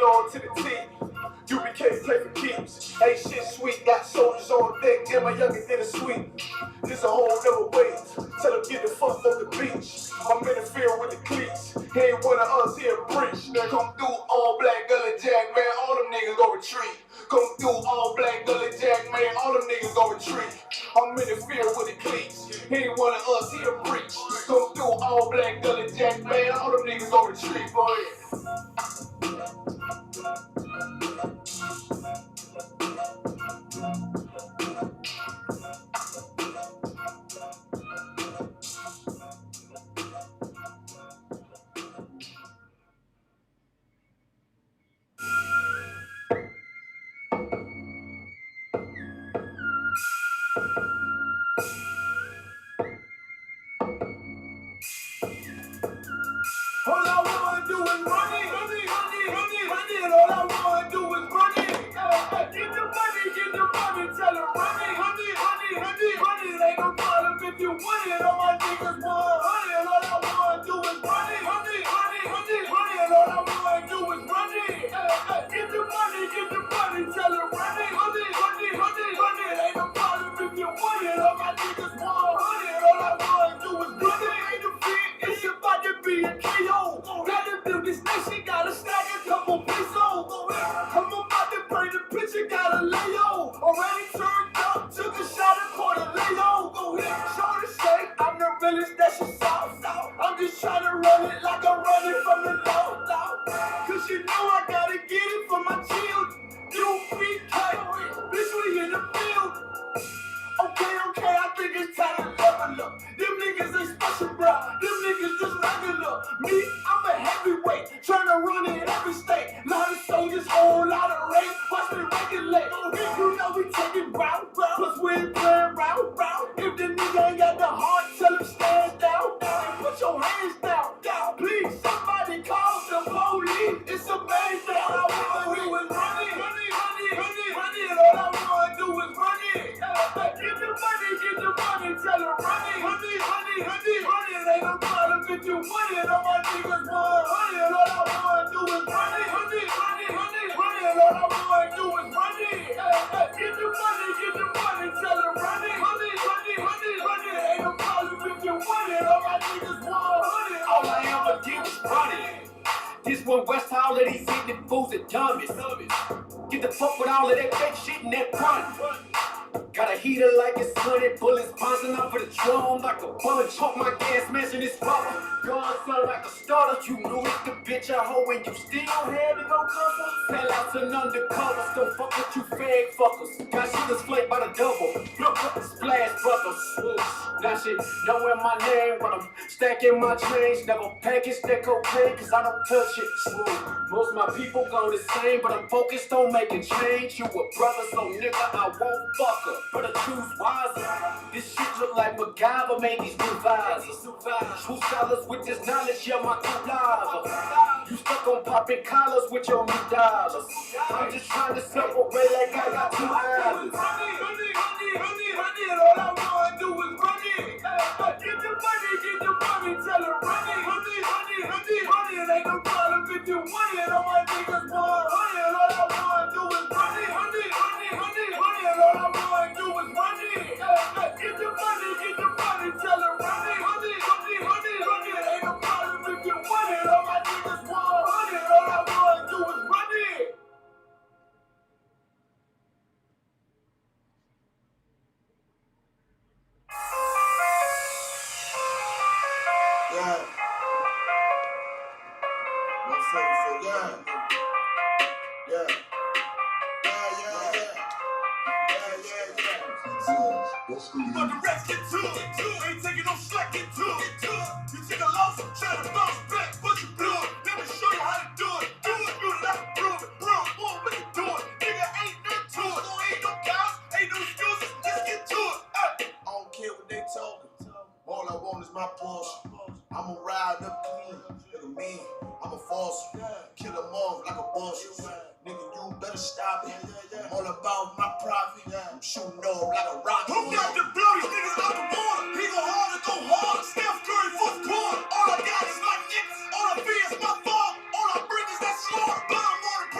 loyal to the team. UBK play for keeps. Ain't shit sweet, got soldiers on deck. Damn, my youngin' did a sweep. This a whole nother way. Tell him get the fuck off the beach. I'm in the field with the cleats. He ain't one of us, he a breach. Now come through all black gully jack, man. All them niggas gon' retreat. Come through all black gully jack, man. All them niggas gon' retreat. I'm in the field with the cleats. He ain't one of us, he a breach. Come through all black gully jack, man. All them niggas gon' retreat, boy. All I wanna do is run it, run it, run it, run it, run it. All I wanna do is run it. Get the money, tell her run it, run it, run it, run it, run it. Ain't no problem if you want it. All my niggas want it. All I wanna do is run it, run it, run it, run it, run it. All I wanna do is run it. Get the money, tell her run it, run it, run it, run it, run it. Ain't no problem if you want it. All my niggas want it. All I wanna do is run it. Ain't no fit, it's about to be a KO. Gotta build this nation, gotta stack a couple pesos. I'm about to bring the picture, gotta lay on. Already turned up, took a shot and caught a lay on. Go ahead, show the shape, I'm the realest that you saw. I'm just trying to run it like I'm running from the law. Cause you know I gotta get it for my children. UBK, bitch, we in the field. Okay, I think it's time to level up. Them niggas ain't special, bro. Them niggas just regular. Me, I'm a heavyweight, tryna run in every state. Lot of soldiers, whole lot of race. Watch me regulate. You know we taking route, plus we ain't playing route. If the nigga ain't got the heart, tell him stand down. And put your hands down. Please, somebody call the police. It's amazing. All I wanna do is run it, run it, run it, run it, run it. All I wanna do is run it. Get the money, tell her run it, run it, run it, run it, run it. Ain't no problem if you want it. All my niggas want it. All I wanna do is run it, run it, run it, run it, run it. All I wanna do is run it. Get the money, tell her run it, run it, run it, run it, run it. Ain't no problem if you want it. All my niggas want it. All I ever did was run it. This one West all of these ignorant fools and dummies. Get the fuck with all of that fake shit and that run. Got a heater like it's sunny, bullets bouncing off of the drum like a bunch. Pump my gas, smashing this rubber. Gun sound like a starter. You knew it's the bitch I hoe and you still had to go cover. Sellouts and undercovers, don't fuck with you fag fuckers. Got shit that's flaked by the double. Splash brothers. Now shit knowing my name when I'm stacking my change. Never package that cocaine cause I don't touch it. Most of my people go the same, but I'm focused on making change. You a brother, so nigga, I won't fuck her. Better choose wiser. This shit look like MacGyver made these new visors. True scholars with this knowledge, yeah, my true lava. You stuck on popping collars with your new dollars. I'm just trying to separate like I got two islands. Run it, all I wanna do is run it. Get the money, tell her run it. Run it, ain't no problem if you want it. All my niggas want it. All I wanna do is run it. All I wanna do is run it. Get the money, tell her run it. Ain't no problem if you want it. All my niggas want it. All I wanna do is run it. Yeah. 144, yeah. But the rest get to it. Ain't taking no slack, get to it. You take a loss, try to bounce back, but you blew it. Let me show you how to do it. Do it, I can prove it. Bro, boy, we can do it. Nigga, ain't nothing to it. Ain't no cows, ain't no excuses. Let's get to it. I don't care what they talking. All I want is my Porsche. I'ma ride up clean. Look at me, I'm a false. Kill them off like a boss. Nigga, you better stop it. I'm all about my profit. I'm shooting off like a rocket. Who got to blow these niggas out the water? He go hard and go hard. Steph Curry fourth quarter. All I got is my niggas. All I fear is my fault. All I bring is that slaughter. But I'm on the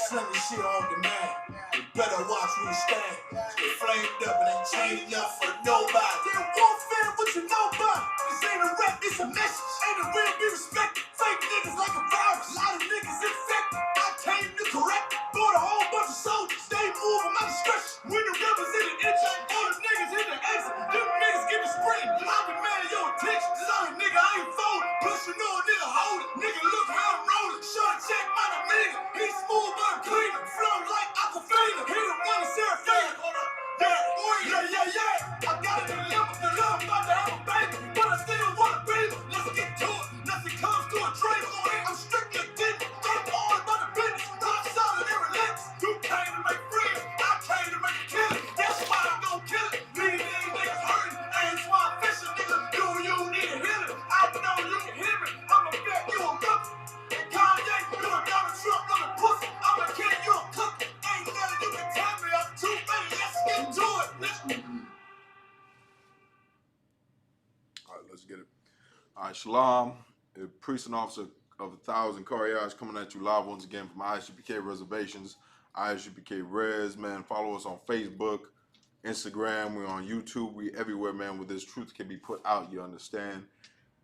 Send the shit on demand. You better watch where you stand. Stay flamed up and ain't changed up for nobody. Then warfare, what you know about? This ain't a rap, it's a message. Ain't a real be respected. Fake niggas like a virus. A lot of niggas infected. I came to correct. Bought a whole bunch of soldiers. Stay moving my discretion. When the rebels in the intro, all the niggas hit the exit. Them niggas get the sprinting. I demand your attention. Cause I'm a nigga, I ain't folding. Plus you know a nigga hold it. Nigga look how I'm rolling. Short check my demeanor. He smooth but cleaner. Flow like Aquafina. He the one that's Serafina. Yeah. I got it delivered. I'm about to have a baby. But I still wanna be. Let's get to it. Nothing comes to a dream. I'm strictly deep. I'm all about the business. Rock solid and relentless. You came to make friends. I came to make a killing. That's why I'm gon' kill it. Leave these niggas hurting. Ain't why I'm fishing, nigga. Do you need a healing? I know you can hear me. I'ma bet you a rookie. Kanye, you a Donald Trump, you a pussy. I'ma kill you a cookie. Ain't nothing you can tell me. I'm too ready. Let's get to it. All right, let's get it. All right, Shalom, a priest and officer of 1,000 Koryas coming at you live once again from ISUPK Reservations, ISUPK Res, man. Follow us on Facebook, Instagram. We're on YouTube. We everywhere, man, where this truth can be put out, you understand?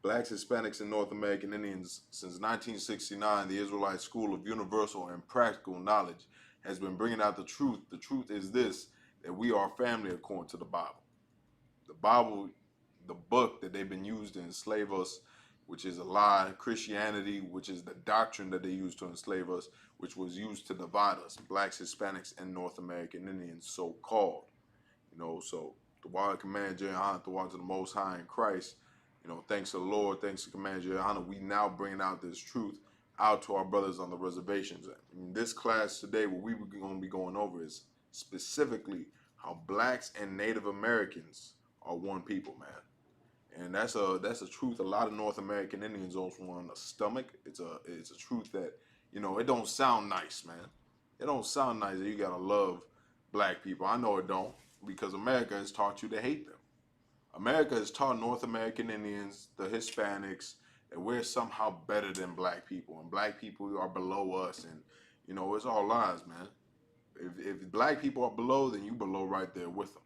Blacks, Hispanics, and North American Indians, since 1969, the Israelite School of Universal and Practical Knowledge has been bringing out the truth. The truth is this, that we are family according to the Bible. The Bible, the book that they've been used to enslave us, which is a lie. Christianity, which is the doctrine that they used to enslave us, which was used to divide us, blacks, Hispanics, and North American Indians, so-called. You know, so the word command Jehan, the word to the Most High in Christ. You know, thanks to the Lord, thanks to Command Jehan, we now bringing out this truth out to our brothers on the reservations. In this class today, what we're going to be going over is specifically how blacks and Native Americans are one people, man. And that's a truth a lot of North American Indians don't want to stomach. It's a truth that, you know, it don't sound nice, man. It don't sound nice that you gotta love black people. I know it don't, because America has taught you to hate them. America has taught North American Indians, the Hispanics, that we're somehow better than black people, and black people are below us, and you know, it's all lies, man. If black people are below, then you below right there with them.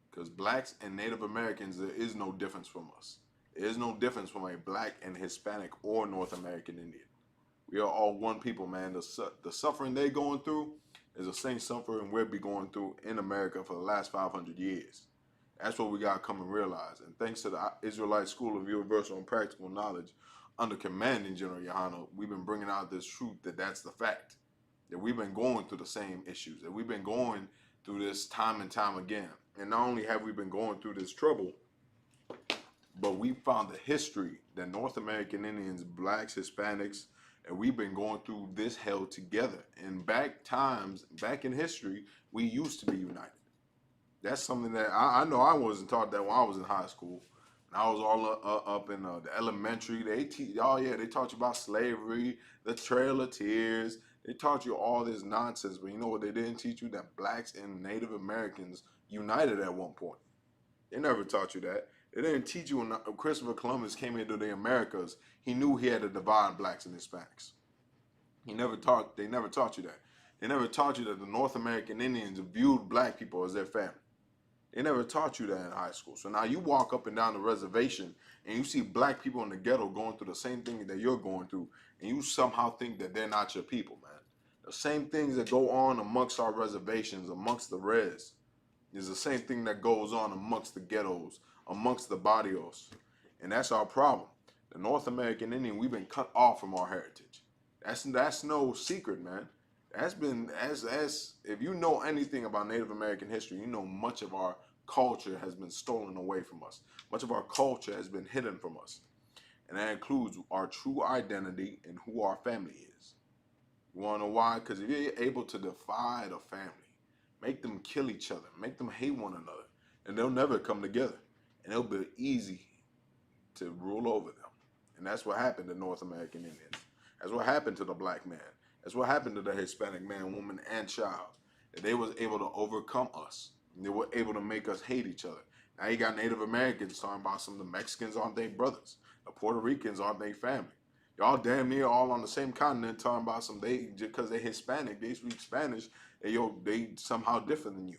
Because blacks and Native Americans, there is no difference from us. There is no difference from a black and Hispanic or North American Indian. We are all one people, man. The suffering they're going through is the same suffering we'll be going through in America for the last 500 years. That's what we got to come and realize. And thanks to the Israelite School of Universal and Practical Knowledge, under commanding General Yohana, we've been bringing out this truth that that's the fact. That we've been going through the same issues. That we've been going through this time and time again. And not only have we been going through this trouble, but we found the history that North American Indians, blacks, Hispanics, and we've been going through this hell together. And back in history, we used to be united. That's something that I know I wasn't taught that when I was in high school. And I was all up in the elementary. They taught you about slavery, the Trail of Tears. They taught you all this nonsense, but you know what they didn't teach you? That blacks and Native Americans united at one point. They never taught you that. They didn't teach you when Christopher Columbus came into the Americas, he knew he had to divide blacks and Hispanics. They never taught you that. They never taught you that the North American Indians viewed black people as their family. They never taught you that in high school. So now you walk up and down the reservation and you see black people in the ghetto going through the same thing that you're going through, and you somehow think that they're not your people, man. The same things that go on amongst our reservations, amongst the res, is the same thing that goes on amongst the ghettos, amongst the barrios. And that's our problem. The North American Indian, we've been cut off from our heritage. That's no secret, man. That's been, as if you know anything about Native American history, you know much of our culture has been stolen away from us. Much of our culture has been hidden from us. And that includes our true identity and who our family is. You want to know why? Because if you're able to divide a family, make them kill each other, make them hate one another, and they'll never come together. And it'll be easy to rule over them. And that's what happened to North American Indians. That's what happened to the black man. That's what happened to the Hispanic man, woman, and child. That they was able to overcome us. And they were able to make us hate each other. Now you got Native Americans talking about some of the Mexicans aren't their brothers. The Puerto Ricans aren't their family. Y'all damn near all on the same continent talking about some they just because they're Hispanic, they speak Spanish, they somehow different than you.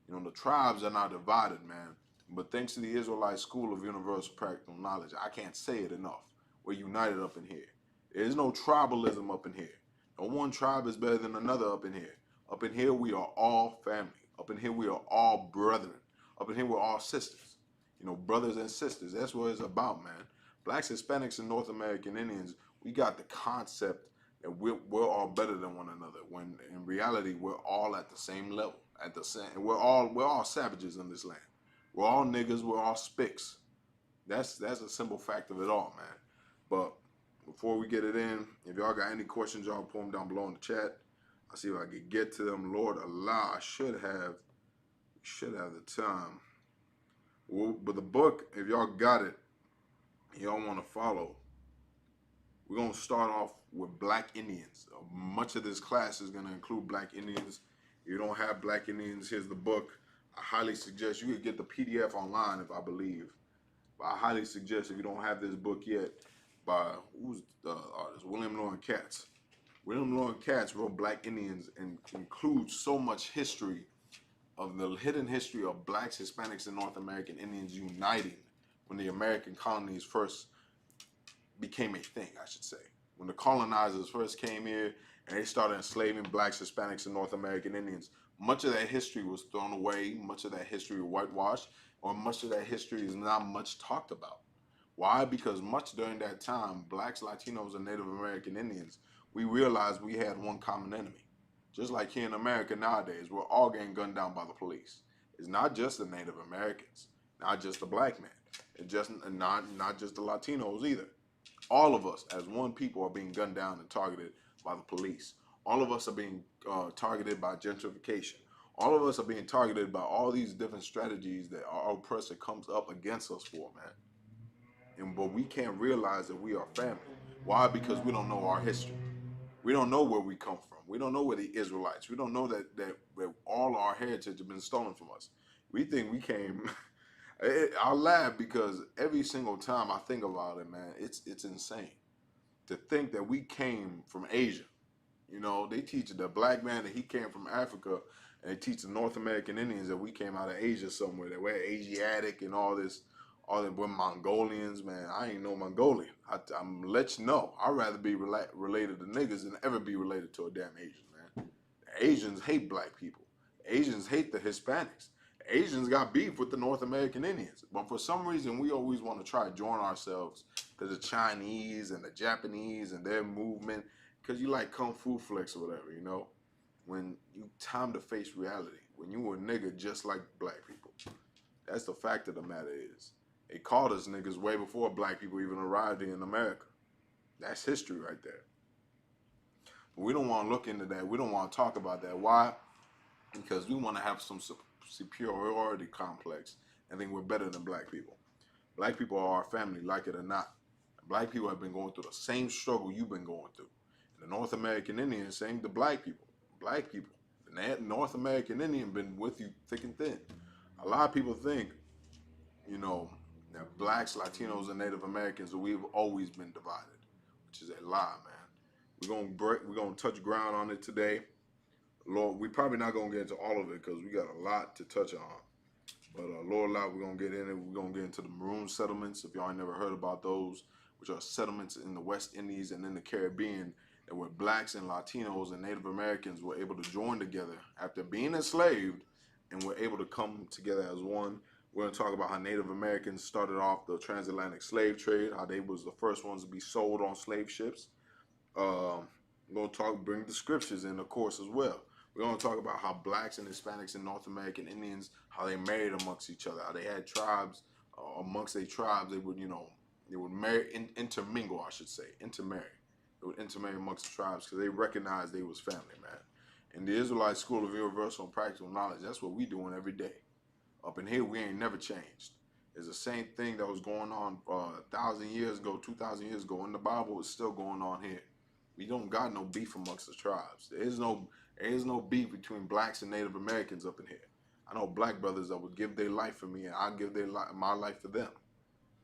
You know, the tribes are not divided, man. But thanks to the Israelite School of Universal Practical Knowledge, I can't say it enough. We're united up in here. There's no tribalism up in here. No one tribe is better than another up in here. Up in here, we are all family. Up in here, we are all brethren. Up in here, we're all sisters. You know, brothers and sisters. That's what it's about, man. Blacks, Hispanics, and North American Indians, we got the concept that we're all better than one another. When in reality, we're all at the same level. At the same, we're all savages in this land. We're all niggas. We're all spicks. That's a simple fact of it all, man. But before we get it in, if y'all got any questions, y'all put them down below in the chat. I'll see if I can get to them. Lord Allah, I should have the time. Well, but the book, if y'all got it, y'all want to follow, we're going to start off with Black Indians. Much of this class is going to include Black Indians. If you don't have Black Indians, here's the book. I highly suggest you could get the PDF online, if I believe. But I highly suggest, if you don't have this book yet, by who's the artist? William Loren Katz. William Loren Katz wrote Black Indians and includes so much history of the hidden history of Blacks, Hispanics, and North American Indians uniting when the American colonies first became a thing, I should say. When the colonizers first came here and they started enslaving Blacks, Hispanics, and North American Indians, much of that history was thrown away, much of that history was whitewashed, or much of that history is not much talked about. Why? Because much during that time, Blacks, Latinos, and Native American Indians, we realized we had one common enemy. Just like here in America nowadays, we're all getting gunned down by the police. It's not just the Native Americans, not just the Black man, it's just not just the Latinos either. All of us as one people are being gunned down and targeted by the police. All of us are being targeted by gentrification. All of us are being targeted by all these different strategies that our oppressor comes up against us for, man. But we can't realize that we are family. Why? Because we don't know our history. We don't know where we come from. We don't know where the Israelites. We don't know that all our heritage has been stolen from us. We think we came. I laugh because every single time I think about it, man, it's insane to think that we came from Asia. You know, they teach the Black man that he came from Africa, and they teach the North American Indians that we came out of Asia somewhere, that we're Asiatic and all this. All that we're Mongolians, man. I ain't no Mongolian. I'm let you know. I'd rather be related to niggas than ever be related to a damn Asian, man. The Asians hate Black people. The Asians hate the Hispanics. The Asians got beef with the North American Indians. But for some reason, we always want to try to join ourselves to the Chinese and the Japanese and their movement because you like Kung Fu flicks or whatever, you know? When you time to face reality, when you were a nigga just like Black people. That's the fact of the matter is. They called us niggas way before Black people even arrived in America. That's history right there. But we don't want to look into that. We don't want to talk about that. Why? Because we want to have some superiority complex and think we're better than Black people. Black people are our family, like it or not. Black people have been going through the same struggle you've been going through. And the North American Indians, same to Black people. Black people. The North American Indian been with you thick and thin. A lot of people think, you know, that Blacks, Latinos, and Native Americans, we've always been divided, which is a lie, man. We're gonna touch ground on it today. Lord, we're probably not gonna get into all of it because we got a lot to touch on. But Lord, we're gonna get in it. We're gonna get into the Maroon settlements. If y'all ain't never heard about those, which are settlements in the West Indies and in the Caribbean, that where Blacks and Latinos and Native Americans were able to join together after being enslaved, and were able to come together as one. We're going to talk about how Native Americans started off the transatlantic slave trade, how they was the first ones to be sold on slave ships. We're going to bring the scriptures in, of course, as well. We're going to talk about how Blacks and Hispanics and North American Indians, how they married amongst each other, how they had tribes. Amongst their tribes, they would, they would marry, intermingle, I should say, intermarry. They would intermarry amongst the tribes because they recognized they was family, man. In the Israelite School of Universal and Practical Knowledge, that's what we doing every day. Up in here, we ain't never changed. It's the same thing that was going on 1,000 years ago, 2,000 years ago in the Bible. It's still going on here. We don't got no beef amongst the tribes. There is no beef between Blacks and Native Americans up in here. I know Black brothers that would give their life for me, and I give my life for them.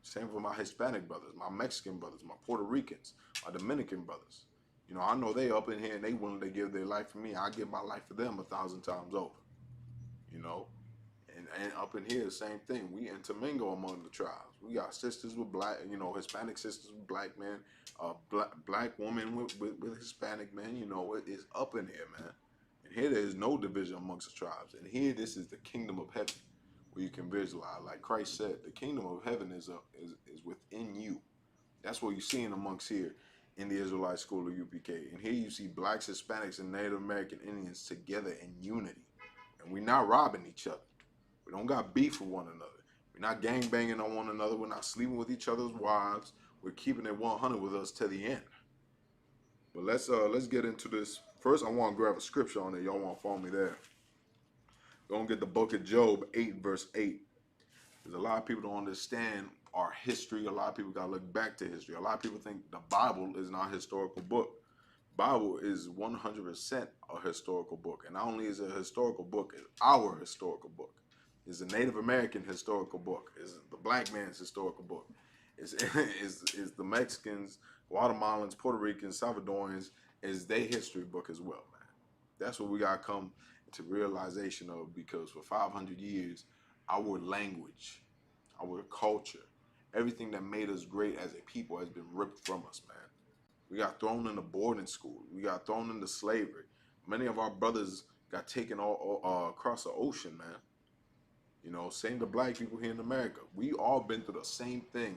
Same for my Hispanic brothers, my Mexican brothers, my Puerto Ricans, my Dominican brothers. You know, I know they up in here and they willing to give their life for me. I give my life for them 1,000 times over. You know, and up in here, same thing. We intermingle among the tribes. We got sisters with black, you know, Hispanic sisters with black men, black women with Hispanic men. You know, it is up in here, man. And here there is no division amongst the tribes. And here, this is the kingdom of heaven, where you can visualize. Like Christ said, the kingdom of heaven is within you. That's what you're seeing amongst here in the Israelite School of UPK. And here you see blacks, Hispanics, and Native American Indians together in unity. And we're not robbing each other. We don't got beef with one another. We're not gang banging on one another. We're not sleeping with each other's wives. We're keeping it 100 with us to the end. But let's get into this. First, I want to grab a scripture on it. Y'all want to follow me there. We're going to get the book of Job 8, verse 8. Because a lot of people don't understand our history. A lot of people got to look back to history. A lot of people think the Bible is not a historical book. Bible is 100% a historical book. And not only is it a historical book, it's our historical book. It's a Native American historical book. It's the black man's historical book. It's the Mexicans, Guatemalans, Puerto Ricans, Salvadorians, is their history book as well, man. That's what we got to come to realization of, because for 500 years, our language, our culture, everything that made us great as a people has been ripped from us, man. We got thrown into boarding school. We got thrown into slavery. Many of our brothers got taken all across the ocean, man. You know, same to black people here in America. We all been through the same thing,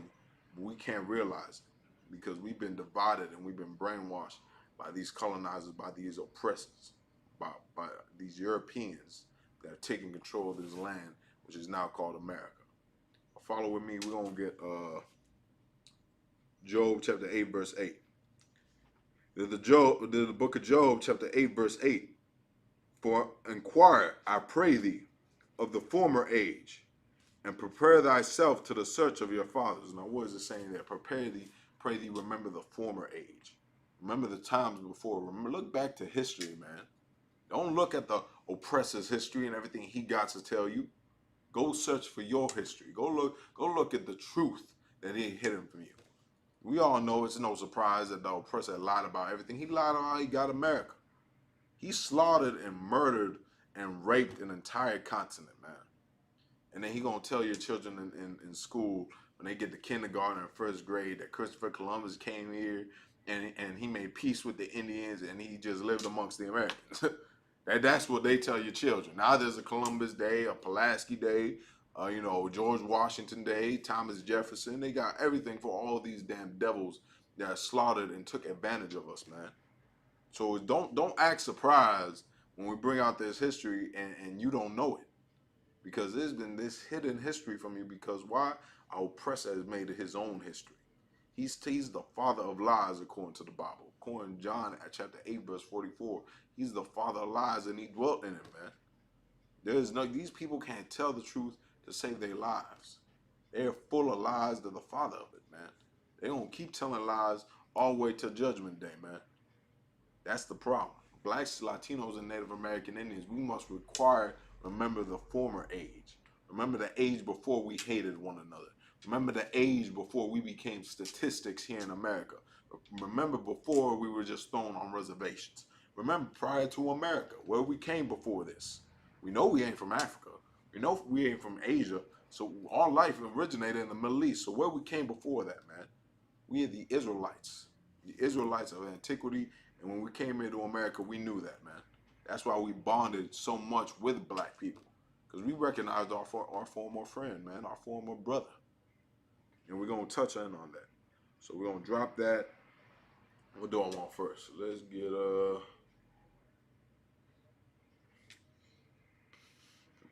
but we can't realize it because we've been divided and we've been brainwashed by these colonizers, by these oppressors, by these Europeans that are taking control of this land, which is now called America. Follow with me. We're going to get Job chapter 8, verse 8. The book of Job chapter 8, verse 8. For inquire, I pray thee, of the former age, and prepare thyself to the search of your fathers. Now, what is it saying there? Prepare thee, pray thee, remember the former age. Remember the times before. Remember, look back to history, man. Don't look at the oppressor's history and everything he got to tell you. Go search for your history. Go look at the truth that he hidden from you. We all know it's no surprise that the oppressor lied about everything. He lied about how he got America. He slaughtered and murdered and raped an entire continent, man. And then he gonna tell your children in school when they get to kindergarten or first grade that Christopher Columbus came here and he made peace with the Indians and he just lived amongst the Americans. That's what they tell your children. Now there's a Columbus Day, a Pulaski Day, you know, George Washington Day, Thomas Jefferson. They got everything for all these damn devils that slaughtered and took advantage of us, man. So don't act surprised when we bring out this history and you don't know it. Because there's been this hidden history from you, because why? Our oppressor has made it his own history. He's the father of lies according to the Bible. According to John at chapter 8, verse 44. He's the father of lies and he dwelt in it, man. These people can't tell the truth to save their lives. They're full of lies. They're the father of it, man. They're going to keep telling lies all the way to Judgment Day, man. That's the problem. Blacks, Latinos, and Native American Indians, we must remember the former age. Remember the age before we hated one another. Remember the age before we became statistics here in America. Remember before we were just thrown on reservations. Remember prior to America, where we came before this. We know we ain't from Africa. We know we ain't from Asia. So our life originated in the Middle East. So where we came before that, man? We are the Israelites. The Israelites of antiquity. And when we came into America, we knew that, man. That's why we bonded so much with black people. Because we recognized our former friend, man. Our former brother. And we're going to touch in on that. So we're going to drop that. What do I want first? Let's get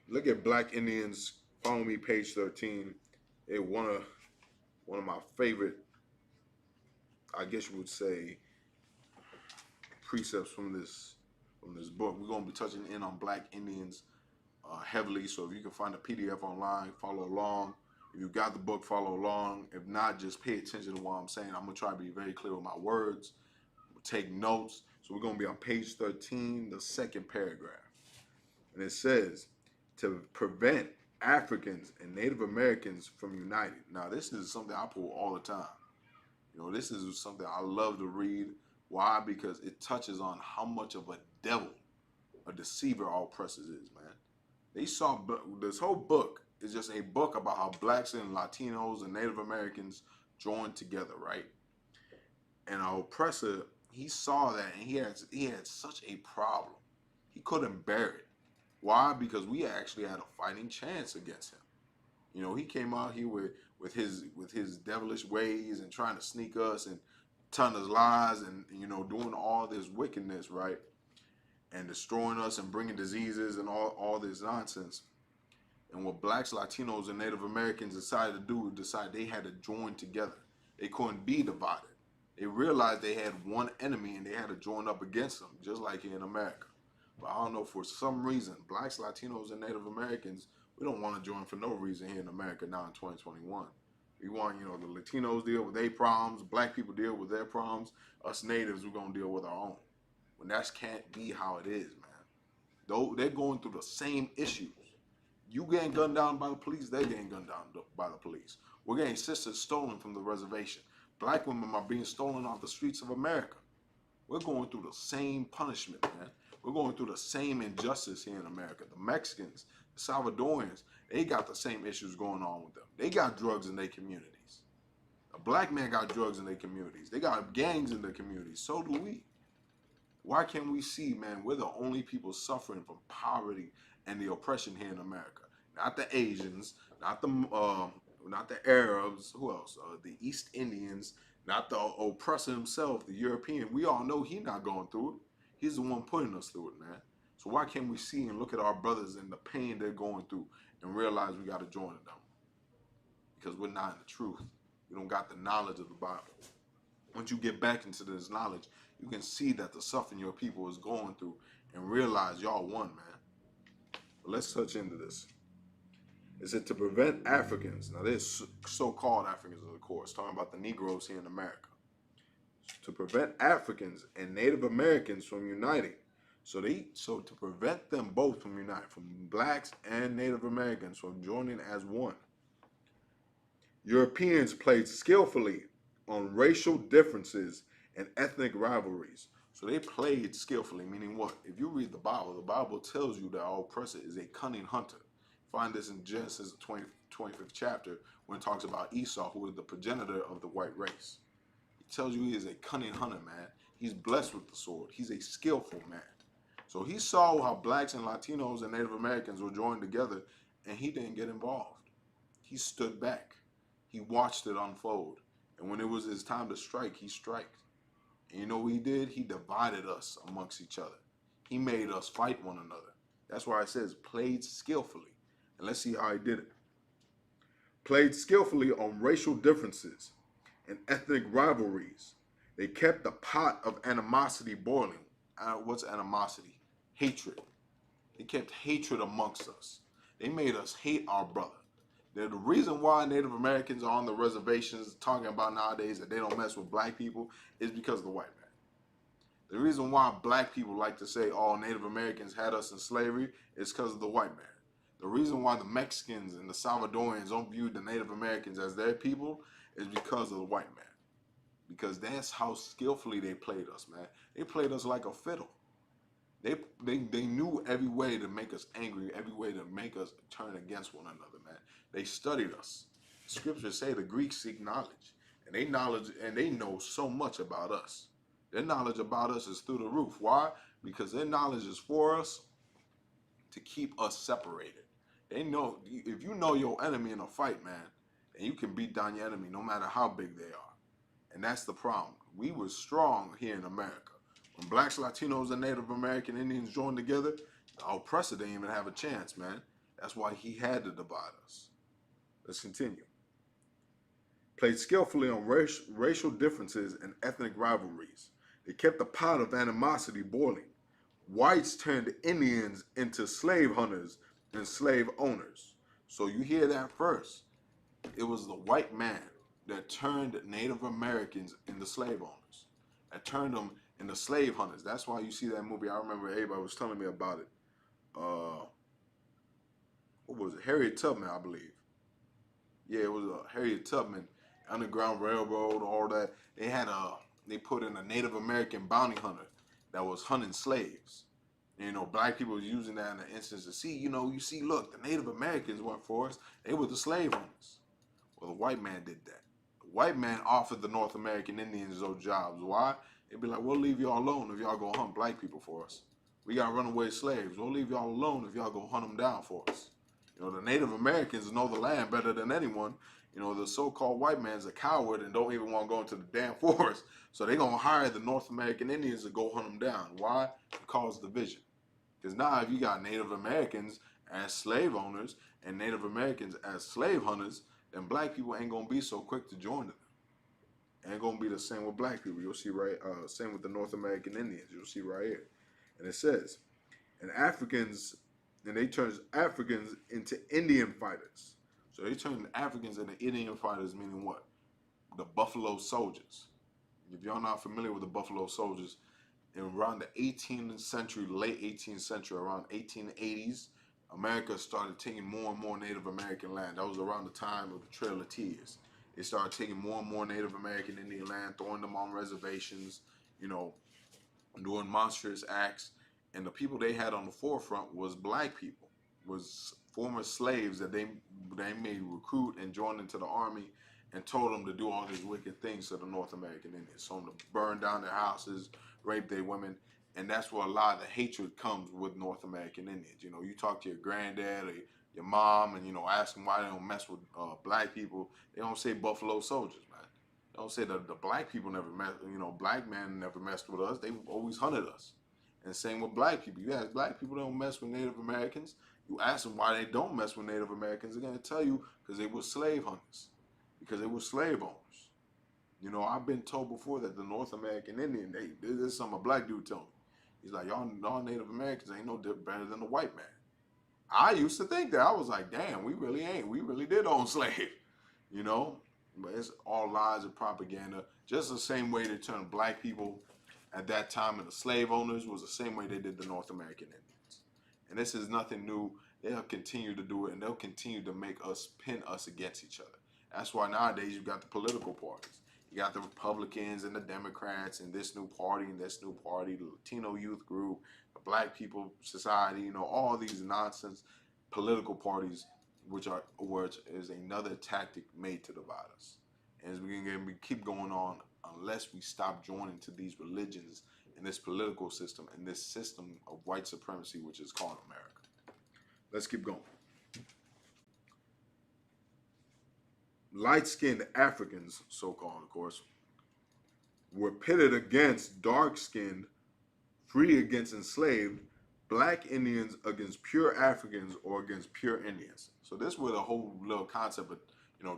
look at Black Indians. Follow me, page 13. They one of my favorite, I guess you would say, precepts from this book. We're gonna be touching in on Black Indians heavily. So if you can find a PDF online, follow along. If you got the book, follow along. If not, just pay attention to what I'm saying. I'm gonna try to be very clear with my words. Take notes. So we're gonna be on page 13, the second paragraph. And it says, to prevent Africans and Native Americans from uniting. Now, this is something I pull all the time. You know, this is something I love to read. Why? Because it touches on how much of a devil, a deceiver our oppressors is, man. They saw this whole book is just a book about how blacks and Latinos and Native Americans joined together, right? And our oppressor, he saw that and he had such a problem. He couldn't bear it. Why? Because we actually had a fighting chance against him. You know, he came out here with his devilish ways and trying to sneak us and telling us lies and you know doing all this wickedness, right? And destroying us and bringing diseases and all this nonsense. And what blacks, Latinos, and Native Americans decided to do, they had to join together. They couldn't be divided. They realized they had one enemy and they had to join up against them, just like here in America. But I don't know, for some reason, blacks, Latinos, and Native Americans, we don't want to join for no reason here in America now in 2021. We want, you know, the Latinos deal with their problems, black people deal with their problems, us natives, we're going to deal with our own. When that can't be how it is, man. Though they're going through the same issues. You getting gunned down by the police, they're getting gunned down by the police. We're getting sisters stolen from the reservation. Black women are being stolen off the streets of America. We're going through the same punishment, man. We're going through the same injustice here in America. The Mexicans, the Salvadorians, they got the same issues going on with them. They got drugs in their communities. A black man got drugs in their communities. They got gangs in their communities. So do we. Why can't we see, man, we're the only people suffering from poverty and the oppression here in America? Not the Asians, not the Arabs, who else? The East Indians, not the oppressor himself, the European. We all know he's not going through it. He's the one putting us through it, man. So why can't we see and look at our brothers and the pain they're going through and realize we got to join them? Because we're not in the truth. We don't got the knowledge of the Bible. Once you get back into this knowledge, you can see that the suffering your people is going through and realize y'all won, man. But let's touch into this. Is it to prevent Africans? Now, there's so-called Africans, of course, talking about the Negroes here in America. To prevent Africans and Native Americans from uniting. So to prevent them both from uniting, from blacks and Native Americans from joining as one. Europeans played skillfully on racial differences and ethnic rivalries. So they played skillfully, meaning what? If you read the Bible tells you that our oppressor is a cunning hunter. Find this in Genesis, the 25th chapter, when it talks about Esau, who is the progenitor of the white race. It tells you he is a cunning hunter, man. He's blessed with the sword. He's a skillful man. So he saw how blacks and Latinos and Native Americans were joined together, and he didn't get involved. He stood back. He watched it unfold. And when it was his time to strike, he struck. And you know what he did? He divided us amongst each other. He made us fight one another. That's why it says played skillfully. And let's see how he did it. Played skillfully on racial differences and ethnic rivalries. They kept the pot of animosity boiling. What's animosity? Hatred. They kept hatred amongst us. They made us hate our brother. The reason why Native Americans are on the reservations talking about nowadays that they don't mess with black people is because of the white man. The reason why black people like to say, oh, Native Americans had us in slavery is because of the white man. The reason why the Mexicans and the Salvadorians don't view the Native Americans as their people is because of the white man. Because that's how skillfully they played us, man. They played us like a fiddle. They knew every way to make us angry, every way to make us turn against one another, man. They studied us. Scriptures say the Greeks seek knowledge, and they know so much about us. Their knowledge about us is through the roof. Why? Because their knowledge is for us to keep us separated. They know if you know your enemy in a fight, man, then you can beat down your enemy no matter how big they are. And that's the problem. We were strong here in America. When blacks, Latinos, and Native American Indians joined together, our oppressor didn't even have a chance, man. That's why he had to divide us. Let's continue. Played skillfully on racial differences and ethnic rivalries. They kept the pot of animosity boiling. Whites turned Indians into slave hunters and slave owners. So you hear that first. It was the white man that turned Native Americans into slave owners. That turned them into slave hunters. That's why you see that movie. I remember everybody was telling me about it. what was it? Harriet Tubman, I believe. Yeah, it was Harriet Tubman, Underground Railroad, all that. They put in a Native American bounty hunter that was hunting slaves. And, black people was using that in the instance to see, look, the Native Americans weren't for us. They were the slave owners. Well, the white man did that. The white man offered the North American Indians those jobs. Why? They'd be like, we'll leave y'all alone if y'all go hunt black people for us. We got runaway slaves. We'll leave y'all alone if y'all go hunt them down for us. The Native Americans know the land better than anyone. The so-called white man's a coward and don't even want to go into the damn forest. So they're going to hire the North American Indians to go hunt them down. Why? To cause division. Because now if you got Native Americans as slave owners and Native Americans as slave hunters, then black people ain't going to be so quick to join them. Ain't going to be the same with black people. You'll see same with the North American Indians. You'll see right here. And it says, and they turned Africans into Indian fighters. So they turned Africans into Indian fighters, meaning what? The Buffalo Soldiers. If y'all not familiar with the Buffalo Soldiers, around the 18th century, late 18th century, around 1880s, America started taking more and more Native American land. That was around the time of the Trail of Tears. They started taking more and more Native American Indian land, throwing them on reservations, doing monstrous acts. And the people they had on the forefront was black people, was former slaves that they may recruit and join into the army and told them to do all these wicked things to the North American Indians. So them to burn down their houses, rape their women. And that's where a lot of the hatred comes with North American Indians. You talk to your granddad or your mom and, ask them why they don't mess with black people. They don't say Buffalo Soldiers, man. They don't say that the black people never messed, black men never messed with us. They always hunted us. And same with black people. You ask black people, they don't mess with Native Americans. You ask them why they don't mess with Native Americans, they're going to tell you because they were slave hunters, because they were slave owners. I've been told before that the North American Indian, this is something a black dude told me. He's like, y'all Native Americans ain't no better than the white man. I used to think that. I was like, damn, we really ain't. We really did own slaves, But it's all lies and propaganda. Just the same way they turned black people at that time and the slave owners was the same way they did the North American Indians. And this is nothing new. They'll continue to do it, and they'll continue to make us pin us against each other. That's why nowadays you got the political parties. You got the Republicans and the Democrats and this new party and this new party, the Latino youth group, the Black People Society, all these nonsense political parties, which is another tactic made to divide us. And we keep going on unless we stop joining to these religions and this political system and this system of white supremacy, which is called America. Let's keep going. Light-skinned Africans, so-called, of course, were pitted against dark-skinned, free against enslaved, black Indians against pure Africans or against pure Indians. So this is where the whole little concept of,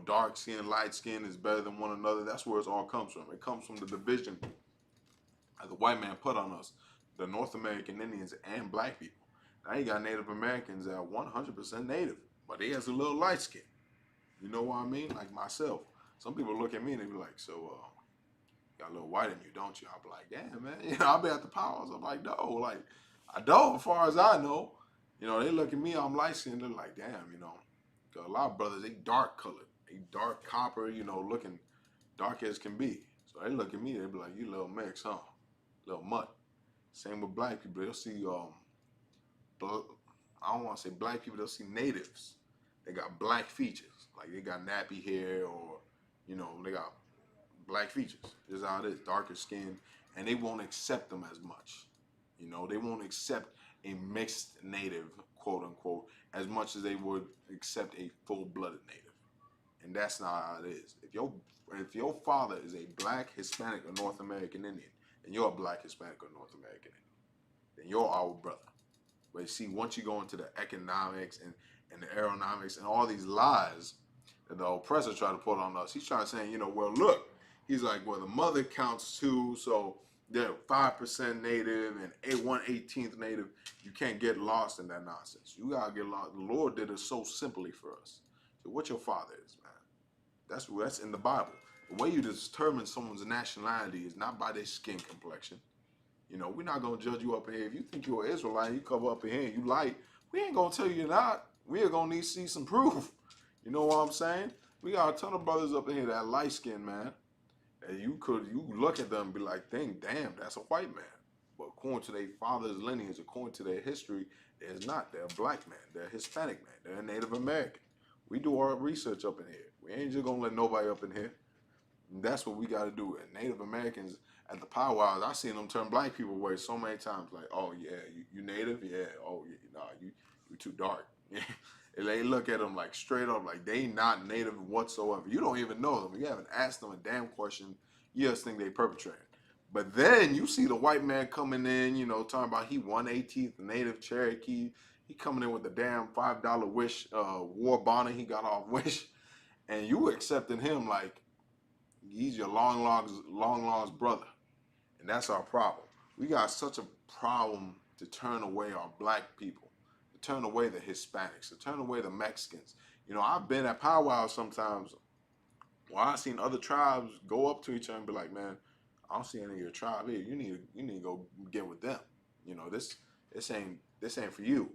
dark skin, light skin is better than one another. That's where it all comes from. It comes from the division that the white man put on us, the North American Indians and black people. Now you got Native Americans that are 100% Native, but they has a little light skin. You know what I mean? Like myself. Some people look at me and they be like, so, you got a little white in you, don't you? I'll be like, damn, man. I'll be at the powers. I'm like, no, I don't, as far as I know. They look at me, I'm light skinned, they're like, damn, a lot of brothers, they dark colored. They dark copper, looking dark as can be. So they look at me, they be like, you little mix, huh? Little mutt. Same with black people. They'll see, I don't want to say black people, they'll see natives. They got black features. Like they got nappy hair or, they got black features. This is how it is, darker skin. And they won't accept them as much. They won't accept a mixed native, quote unquote, as much as they would accept a full-blooded native. And that's not how it is. If your father is a black, Hispanic, or North American Indian, and you're a black, Hispanic, or North American Indian, then you're our brother. But you see, once you go into the economics and the aeronomics and all these lies that the oppressor tried to put on us, he's trying to say, well, look, he's like, well, the mother counts too, so they're 5% Native and 1/18th Native. You can't get lost in that nonsense. You gotta get lost. The Lord did it so simply for us. So what your father is, man. That's in the Bible. The way you determine someone's nationality is not by their skin complexion. We're not gonna judge you up in here. If you think you're an Israelite, you cover up in here and you light, we ain't gonna tell you you're not. we are gonna need to see some proof. You know what I'm saying? We got a ton of brothers up in here that light skinned, man. And you look at them and be like, damn, that's a white man. But according to their father's lineage, according to their history, it's not. They're a black man. They're a Hispanic man. They're a Native American. We do our research up in here. We ain't just gonna let nobody up in here. And that's what we gotta do. And Native Americans at the powwows, I seen them turn black people away so many times. Like, oh yeah, you Native? Yeah. Oh yeah, nah, you too dark. And they look at them like straight up, like they not Native whatsoever. You don't even know them. You haven't asked them a damn question. You just think they perpetrating. But then you see the white man coming in, you know, talking about he 1/18th Native Cherokee. He coming in with the damn $5 Wish war bonnet he got off Wish, and you accepting him like he's your long lost brother, and that's our problem. We got such a problem to turn away our black people, to turn away the Hispanics, to turn away the Mexicans. You know, I've been at powwows sometimes where I've seen other tribes go up to each other and be like, man, I don't see any of your tribe here. You need to go get with them. You know, this ain't for you.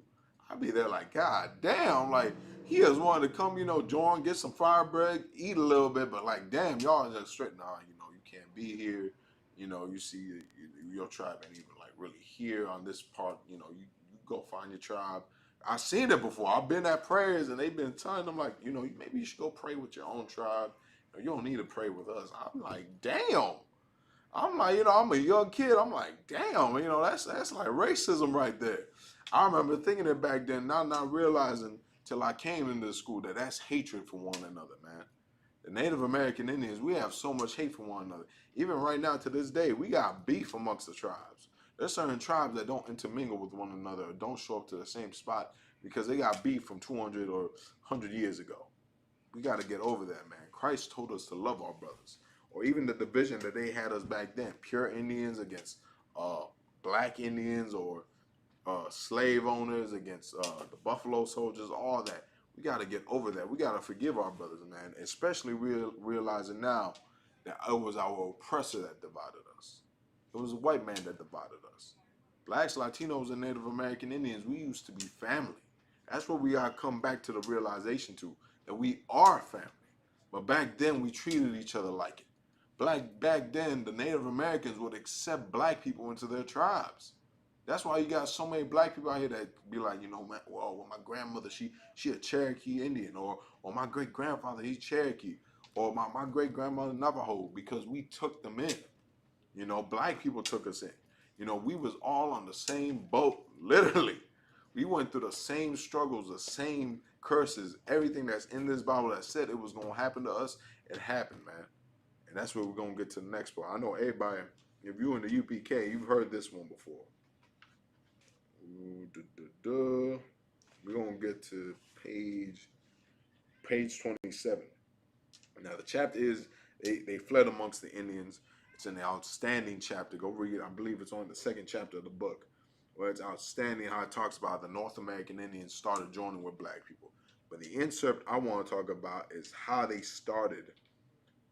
I'd be there like, God damn, like he just wanted to come, you know, join, get some fire bread, eat a little bit, but like, damn, y'all just straight, nah, you know, you can't be here. You know, you see your tribe ain't even like really here on this part. You know, you go find your tribe. I've seen it before. I've been at prayers and they've been telling them like, you know, maybe you should go pray with your own tribe. You don't need to pray with us. I'm like, damn. I'm like, you know, I'm a young kid. I'm like, damn, you know, that's like racism right there. I remember thinking it back then, not realizing till I came into the school that that's hatred for one another, man. The Native American Indians, we have so much hate for one another. Even right now to this day, we got beef amongst the tribes. There's certain tribes that don't intermingle with one another or don't show up to the same spot because they got beef from 200 or 100 years ago. We got to get over that, man. Christ told us to love our brothers. Or even the division that they had us back then, pure Indians against black Indians, or slave owners against the Buffalo Soldiers, all that. We got to get over that. We got to forgive our brothers, man, especially realizing now that it was our oppressor that divided us. It was a white man that divided us. Blacks, Latinos, and Native American Indians, we used to be family. That's what we got to come back to the realization to, that we are family. But back then, we treated each other like it. Back then, the Native Americans would accept black people into their tribes. That's why you got so many black people out here that be like, you know, man, well, my grandmother, she a Cherokee Indian, or my great grandfather, he's Cherokee, or my great grandmother Navajo, because we took them in. You know, black people took us in. You know, we was all on the same boat, literally. We went through the same struggles, the same curses, everything that's in this Bible that said it was going to happen to us, it happened, man. And that's where we're going to get to the next part. I know everybody, if you're in the UPK, you've heard this one before. We're going to get to page 27. Now, the chapter is, they fled amongst the Indians. It's an outstanding chapter. Go read it. I believe it's on the second chapter of the book, where it's outstanding how it talks about the North American Indians started joining with black people. But the insert I want to talk about is how they started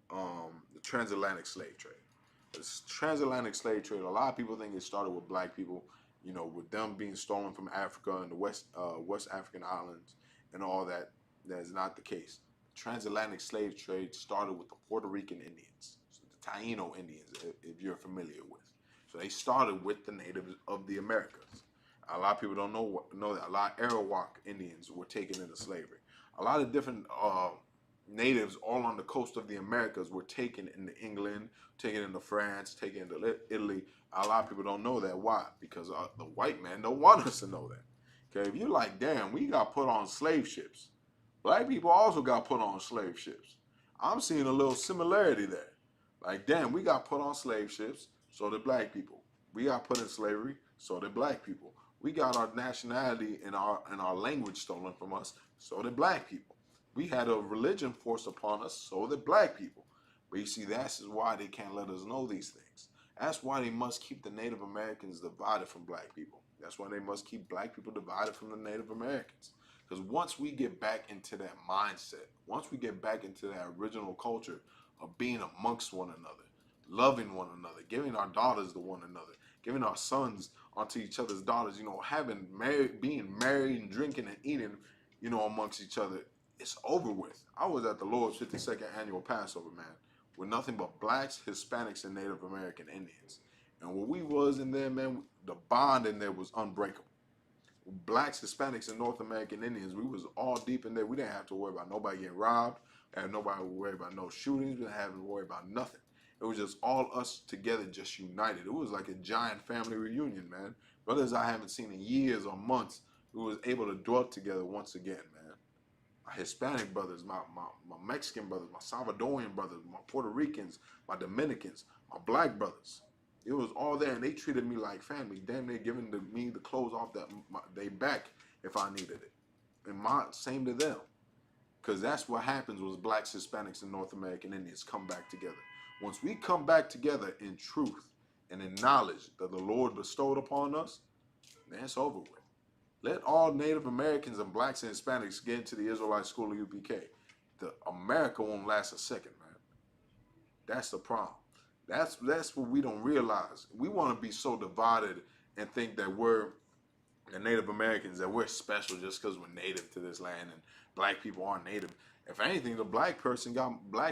the transatlantic slave trade. This transatlantic slave trade, a lot of people think it started with black people, you know, with them being stolen from Africa and the West African islands and all that. That is not the case. The transatlantic slave trade started with the Puerto Rican Indians, so the Taino Indians, if you're familiar with. So they started with the natives of the Americas. A lot of people don't know that. A lot of Arawak Indians were taken into slavery. A lot of different natives all on the coast of the Americas were taken into England, taken into France, taken into Italy. A lot of people don't know that. Why? Because the white man don't want us to know that. Okay, if you're like, damn, we got put on slave ships. Black people also got put on slave ships. I'm seeing a little similarity there. Like, damn, we got put on slave ships, so did black people. We got put in slavery, so did black people. We got our nationality and our language stolen from us, so did black people. We had a religion forced upon us, so did black people. But you see, that's why they can't let us know these things. That's why they must keep the Native Americans divided from black people. That's why they must keep black people divided from the Native Americans. Because once we get back into that mindset, once we get back into that original culture of being amongst one another, loving one another, giving our daughters to one another, giving our sons onto each other's daughters, you know, being married and drinking and eating, you know, amongst each other, it's over with. I was at the Lord's 52nd annual Passover, man, with nothing but blacks, Hispanics, and Native American Indians. And when we was in there, man, the bond in there was unbreakable. Blacks, Hispanics, and North American Indians, we was all deep in there. We didn't have to worry about nobody getting robbed. And nobody to worry about no shootings. We didn't have to worry about nothing. It was just all us together, just united. It was like a giant family reunion, man. Brothers I haven't seen in years or months, we was able to dwell together once again, man. My Hispanic brothers, my Mexican brothers, my Salvadorian brothers, my Puerto Ricans, my Dominicans, my black brothers. It was all there, and they treated me like family. Damn, they giving me the clothes off they back if I needed it. And same to them. Because that's what happens when blacks, Hispanics, and North American Indians come back together. Once we come back together in truth and in knowledge that the Lord bestowed upon us, then it's over with. Let all Native Americans and blacks and Hispanics get into the Israelite School of UPK. America won't last a second, man. That's the problem. That's what we don't realize. We want to be so divided and think that we're the Native Americans, that we're special just because we're native to this land and black people aren't native. If anything, the black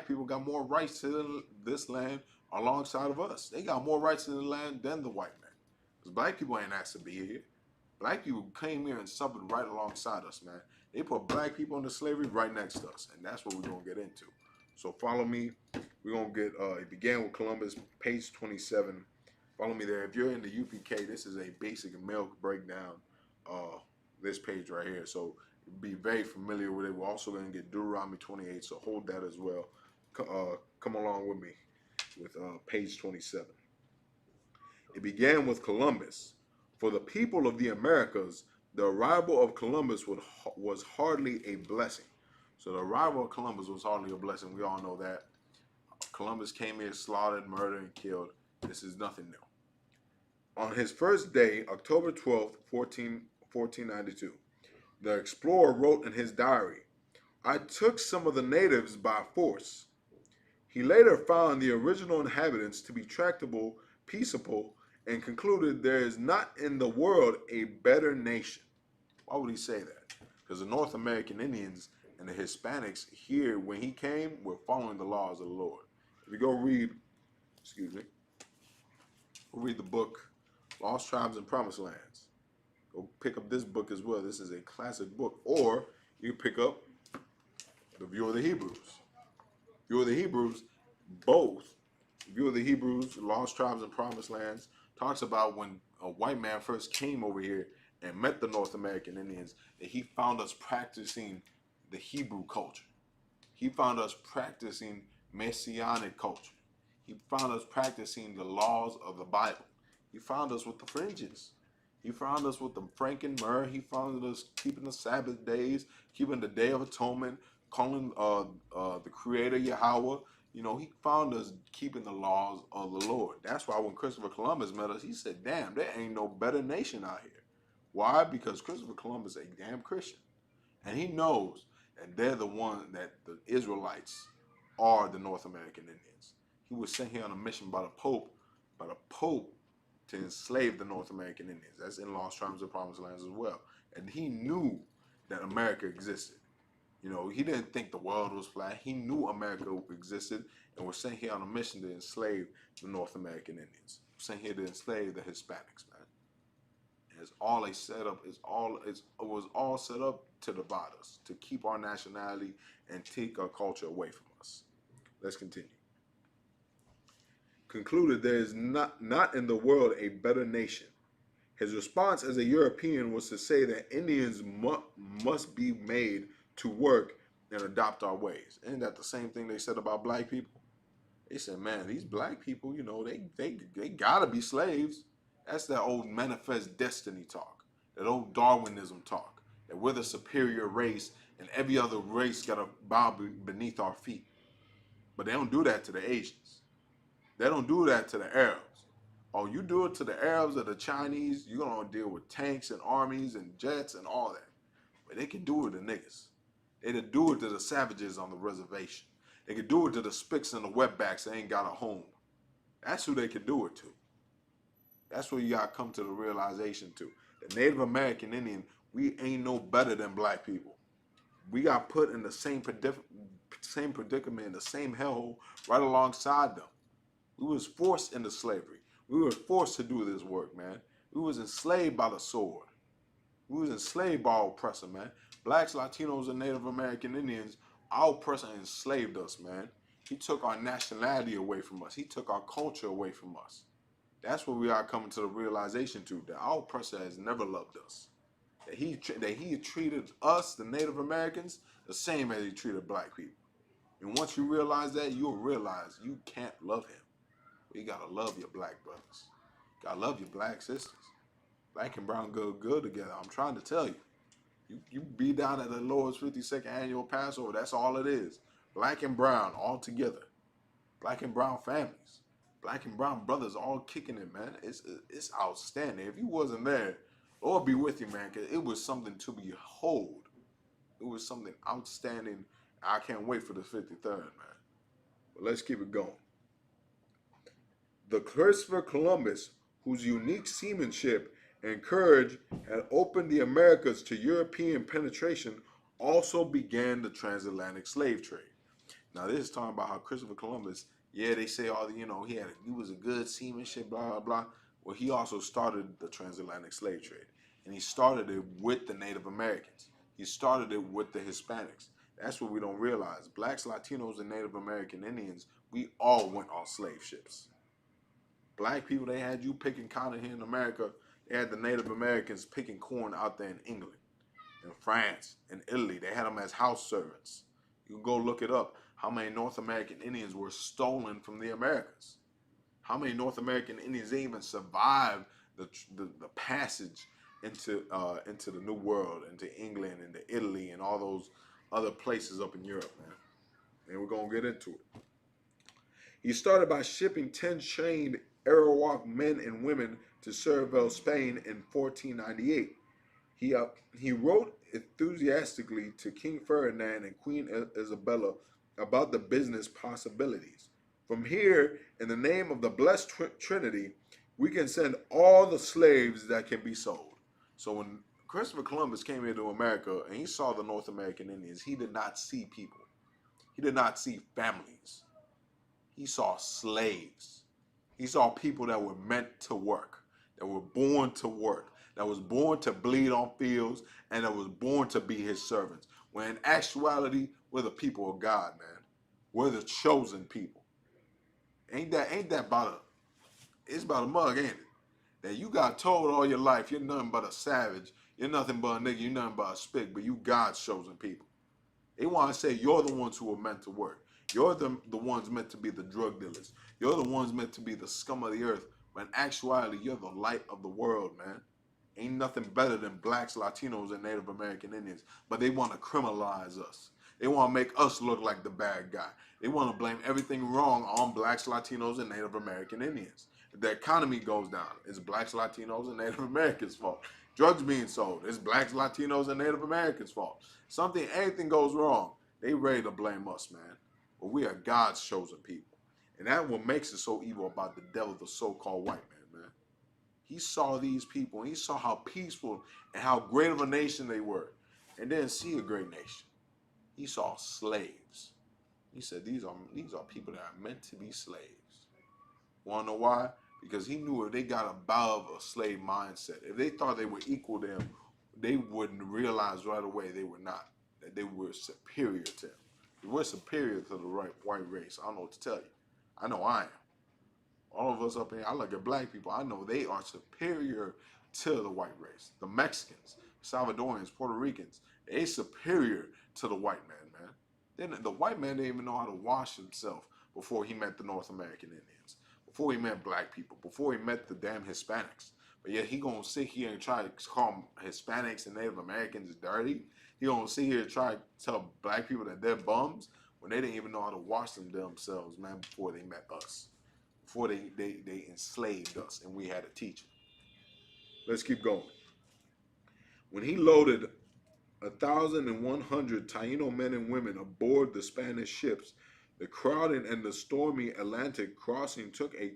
people got more rights to this land alongside of us. They got more rights to the land than the white man. Because black people ain't asked to be here. Black people came here and suffered right alongside us, man. They put black people into slavery right next to us, and that's what we're going to get into. So follow me. We're going to get, it began with Columbus, page 27. Follow me there. If you're in the UPK, this is a basic milk breakdown, this page right here. So be very familiar with it. We're also going to get Deuteronomy 28, so hold that as well. Come along with me with page 27. It began with Columbus. For the people of the Americas, the arrival of Columbus was hardly a blessing. So the arrival of Columbus was hardly a blessing. We all know that. Columbus came here, slaughtered, murdered, and killed. This is nothing new. On his first day, October 12th, 1492, the explorer wrote in his diary, "I took some of the natives by force." He later found the original inhabitants to be tractable, peaceable, and concluded there is not in the world a better nation. Why would he say that? Because the North American Indians and the Hispanics here, when he came, were following the laws of the Lord. If you go read, read the book, Lost Tribes and Promised Lands. Go pick up this book as well. This is a classic book. Or you pick up The View of the Hebrews. View of the Hebrews, both. View of the Hebrews, Lost Tribes and Promised Lands, talks about when a white man first came over here and met the North American Indians, that he found us practicing the Hebrew culture. He found us practicing Messianic culture. He found us practicing the laws of the Bible. He found us with the fringes. He found us with the frank and myrrh. He found us keeping the Sabbath days, keeping the Day of Atonement, calling the Creator Yahweh. You know, he found us keeping the laws of the Lord. That's why when Christopher Columbus met us, he said, damn, there ain't no better nation out here. Why? Because Christopher Columbus is a damn Christian. And he knows that they're the one, that the Israelites are the North American Indians. He was sent here on a mission by the Pope to enslave the North American Indians. That's in Lost Tribes and Promised Lands as well. And he knew that America existed. You know, he didn't think the world was flat. He knew America existed and was sent here on a mission to enslave the North American Indians. Sent here to enslave the Hispanics, man. And it's all a setup. It was all set up to divide us, to keep our nationality and take our culture away from us. Let's continue. Concluded there is not in the world a better nation. His response as a European was to say that Indians must be made to work and adopt our ways. Isn't that the same thing they said about black people? They said, man, these black people, you know, they gotta be slaves. That's that old manifest destiny talk, that old Darwinism talk, that we're the superior race and every other race gotta bow beneath our feet. But they don't do that to the Asians. They don't do that to the Arabs. Oh, you do it to the Arabs or the Chinese, you're gonna deal with tanks and armies and jets and all that. But they can do it to niggas. They can do it to the savages on the reservation. They can do it to the spicks and the wetbacks that ain't got a home. That's who they can do it to. That's where you gotta come to the realization to. The Native American Indian, we ain't no better than black people. we got put in the same predicament, the same hellhole, right alongside them. We was forced into slavery. We were forced to do this work, man. We was enslaved by the sword. We was enslaved by our oppressor, man. Blacks, Latinos, and Native American Indians, our oppressor enslaved us, man. He took our nationality away from us. He took our culture away from us. That's what we are coming to the realization to, that our oppressor has never loved us. That he treated us, the Native Americans, the same as he treated black people. And once you realize that, you'll realize you can't love him. You gotta love your black brothers. You gotta love your black sisters. Black and brown go good together. I'm trying to tell you. You be down at the Lord's 52nd annual Passover. That's all it is. Black and brown all together. Black and brown families. Black and brown brothers all kicking it, man. It's outstanding. If you wasn't there, Lord be with you, man, because it was something to behold. It was something outstanding. I can't wait for the 53rd, man. But let's keep it going. The Christopher Columbus, whose unique seamanship and courage had opened the Americas to European penetration, also began the transatlantic slave trade. Now, this is talking about how Christopher Columbus, yeah, they say all the, he was a good seamanship, blah, blah, blah. Well, he also started the transatlantic slave trade. And he started it with the Native Americans. He started it with the Hispanics. That's what we don't realize. Blacks, Latinos, and Native American Indians, we all went on slave ships. Black people, they had you picking cotton here in America. They had the Native Americans picking corn out there in England, in France, in Italy. They had them as house servants. You can go look it up. How many North American Indians were stolen from the Americas? How many North American Indians even survived the passage into the New World, into England, into Italy, and all those other places up in Europe, man? And we're going to get into it. He started by shipping 10 trained Arawak men and women to Seville, Spain in 1498. He wrote enthusiastically to King Ferdinand and Queen Isabella about the business possibilities. From here, in the name of the Blessed Trinity, we can send all the slaves that can be sold. So when Christopher Columbus came into America and he saw the North American Indians, he did not see people. He did not see families. He saw slaves. He saw people that were meant to work, that were born to work, that was born to bleed on fields, and that was born to be his servants. When in actuality, we're the people of God, man. We're the chosen people. Ain't that about it's about a mug, ain't it? That you got told all your life you're nothing but a savage, you're nothing but a nigga, you're nothing but a spick, but you God's chosen people. They want to say you're the ones who are meant to work. You're the ones meant to be the drug dealers. You're the ones meant to be the scum of the earth. When in actuality, you're the light of the world, man. Ain't nothing better than blacks, Latinos, and Native American Indians. But they want to criminalize us. They want to make us look like the bad guy. They want to blame everything wrong on blacks, Latinos, and Native American Indians. If the economy goes down, it's blacks, Latinos, and Native Americans' fault. Drugs being sold, it's blacks, Latinos, and Native Americans' fault. Anything goes wrong, they ready to blame us, man. But we are God's chosen people. And that's what makes it so evil about the devil, the so-called white man, man. He saw these people, and he saw how peaceful and how great of a nation they were, and didn't see a great nation. He saw slaves. He said, these are people that are meant to be slaves. Want to know why? Because he knew if they got above a slave mindset, if they thought they were equal to him, they wouldn't realize right away they were not, that they were superior to him. We're superior to the white race. I don't know what to tell you. I know I am. All of us up here, I look at black people, I know they are superior to the white race. The Mexicans, Salvadorians, Puerto Ricans, they superior to the white man, man. Then the white man didn't even know how to wash himself before he met the North American Indians, before he met black people, before he met the damn Hispanics. But yet he gonna sit here and try to call Hispanics and Native Americans dirty. He gonna sit here and try to tell black people that they're bums when they didn't even know how to wash themselves, man, before they met us. Before they enslaved us and we had to teach them. Let's keep going. When he loaded 1,100 Taino men and women aboard the Spanish ships, the crowding and the stormy Atlantic crossing took a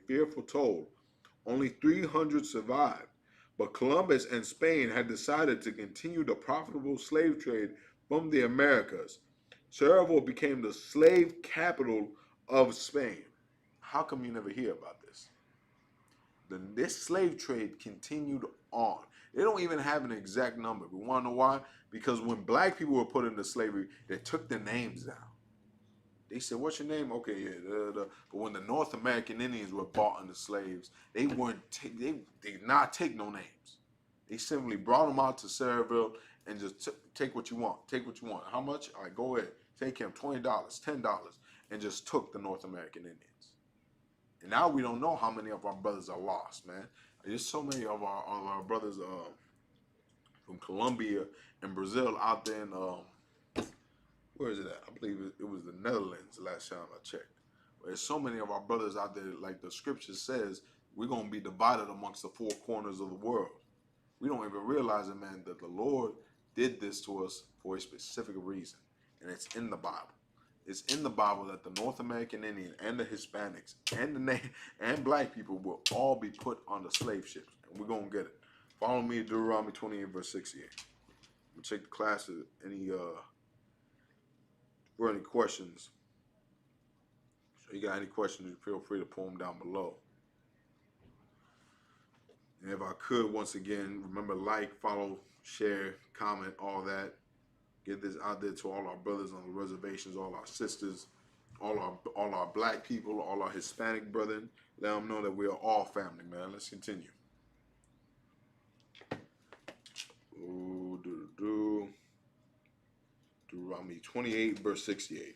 fearful toll. Only 300 survived, but Columbus and Spain had decided to continue the profitable slave trade from the Americas. Sarajevo became the slave capital of Spain. How come you never hear about this? This slave trade continued on. They don't even have an exact number. We want to know why? Because when black people were put into slavery, they took their names down. They said, "What's your name?" Okay, yeah. But when the North American Indians were bought into slaves, they did not take no names. They simply brought them out to Sarajevo and just take what you want. Take what you want. How much? All right, go ahead. Take him $20, $10, and just took the North American Indians. And now we don't know how many of our brothers are lost, man. There's so many of our brothers from Colombia and Brazil out there in where is it at? I believe it was the Netherlands the last time I checked. There's so many of our brothers out there, like the scripture says, we're going to be divided amongst the four corners of the world. We don't even realize it, man, that the Lord did this to us for a specific reason. And it's in the Bible. It's in the Bible that the North American Indian and the Hispanics and black people will all be put on the slave ships. And we're going to get it. Follow me, Deuteronomy 28, verse 68. We'll check the classes. For any questions. So you got any questions, feel free to pull them down below. And if I could, once again, remember, like, follow, share, comment, all that. Get this out there to all our brothers on the reservations, all our sisters, all our black people, all our Hispanic brethren. Let them know that we are all family, man. Let's continue. Deuteronomy 28, verse 68.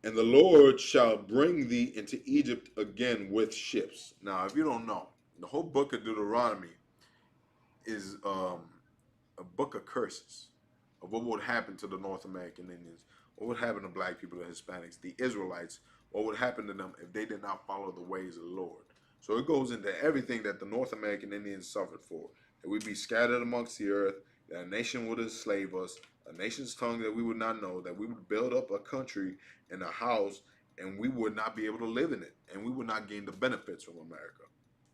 And the Lord shall bring thee into Egypt again with ships. Now, if you don't know, the whole book of Deuteronomy is a book of curses of what would happen to the North American Indians, what would happen to black people, the Hispanics, the Israelites, what would happen to them if they did not follow the ways of the Lord. So it goes into everything that the North American Indians suffered for. That we'd be scattered amongst the earth, that a nation would enslave us, a nation's tongue that we would not know, that we would build up a country and a house, and we would not be able to live in it, and we would not gain the benefits from America.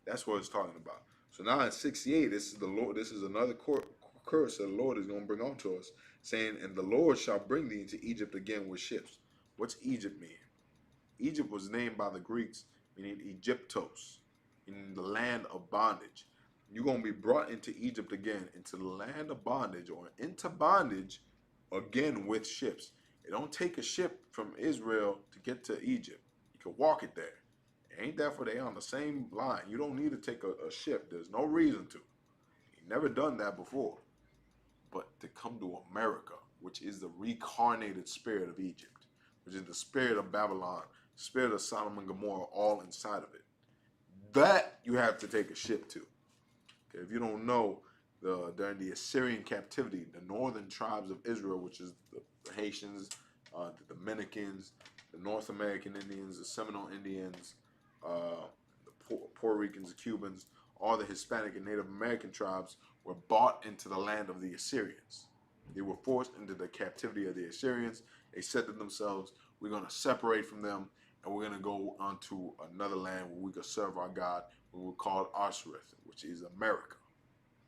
That's what it's talking about. So now in 68, this is the Lord. This is another curse that the Lord is going to bring onto us, saying, "And the Lord shall bring thee into Egypt again with ships." What's Egypt mean? Egypt was named by the Greeks, meaning Egyptos, in the land of bondage. You're going to be brought into Egypt again, into the land of bondage, or into bondage again with ships. It don't take a ship from Israel to get to Egypt. You can walk it there. Ain't that for they on the same line? You don't need to take a ship. There's no reason to. You've never done that before. But to come to America, which is the reincarnated spirit of Egypt, which is the spirit of Babylon, spirit of Sodom and Gomorrah, all inside of it. That you have to take a ship to. Okay, if you don't know, during the Assyrian captivity, the northern tribes of Israel, which is the Haitians, the Dominicans, the North American Indians, the Seminole Indians, the Puerto Ricans, the Cubans, all the Hispanic and Native American tribes were bought into the land of the Assyrians. They were forced into the captivity of the Assyrians. They said to themselves, we're going to separate from them, and we're going to go onto another land where we could serve our God, what we call Osiris, which is America.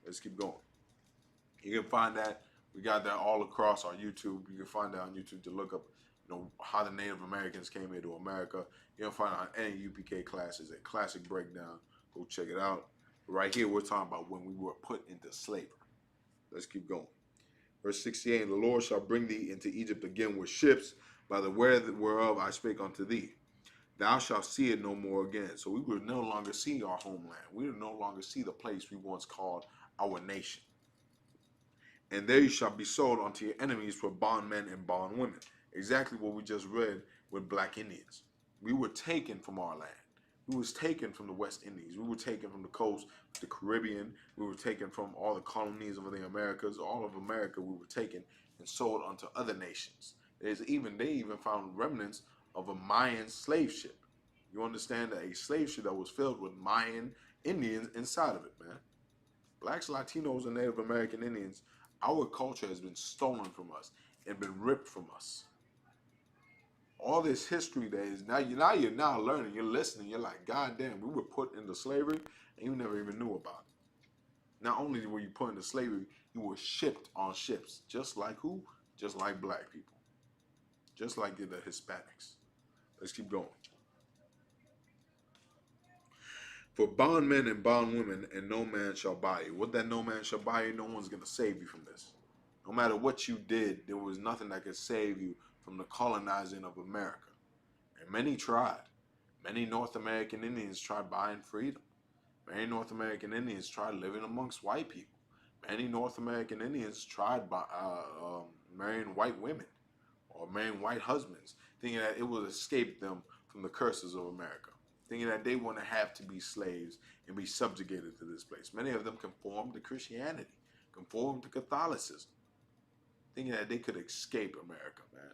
Let's keep going. You can find that. We got that all across our YouTube. You can find that on YouTube to look up, how the Native Americans came into America. You can find it on any UPK classes, a classic breakdown. Go check it out. Right here, we're talking about when we were put into slavery. Let's keep going. Verse 68, and the Lord shall bring thee into Egypt again with ships, by the word whereof I spake unto thee. Thou shalt see it no more again. So we would no longer see our homeland. We would no longer see the place we once called our nation. And there you shall be sold unto your enemies for bondmen and bondwomen. Exactly what we just read with black Indians. We were taken from our land. We was taken from the West Indies. We were taken from the coast, the Caribbean. We were taken from all the colonies of the Americas. All of America we were taken and sold unto other nations. They even found remnants of a Mayan slave ship. You understand that a slave ship that was filled with Mayan Indians inside of it, man. Blacks, Latinos, and Native American Indians, our culture has been stolen from us and been ripped from us. All this history that is you're now learning, you're listening, you're like, God damn, we were put into slavery and you never even knew about Not only were you put into slavery, you were shipped on ships, just like who? Just like black people, just like the Hispanics. Let's keep going. For bondmen and bondwomen, and no man shall buy you. What that no man shall buy you, no one's going to save you from this. No matter what you did, there was nothing that could save you from the colonizing of America. And many tried. Many North American Indians tried buying freedom. Many North American Indians tried living amongst white people. Many North American Indians tried marrying white women or marrying white husbands, thinking that it would escape them from the curses of America, thinking that they want to have to be slaves and be subjugated to this place. Many of them conformed to Christianity, conformed to Catholicism, thinking that they could escape America, man,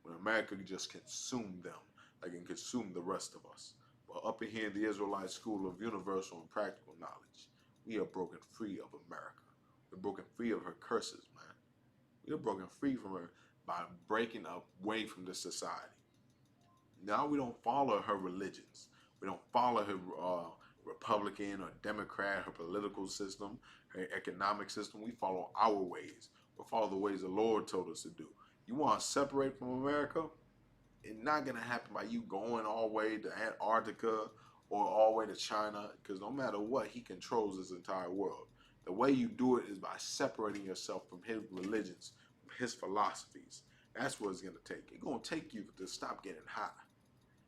when America could just consume them like it can consume the rest of us. But up in here in the Israelite School of Universal and Practical Knowledge, we are broken free of America. We're broken free of her curses, man. We are broken free from her by breaking away from this society. Now we don't follow her religions. We don't follow her Republican or Democrat, her political system, her economic system. We follow our ways. We follow the ways the Lord told us to do. You want to separate from America? It's not going to happen by you going all the way to Antarctica or all the way to China, because no matter what, he controls this entire world. The way you do it is by separating yourself from his religions, from his philosophies. That's what it's going to take. It's going to take you to stop getting high.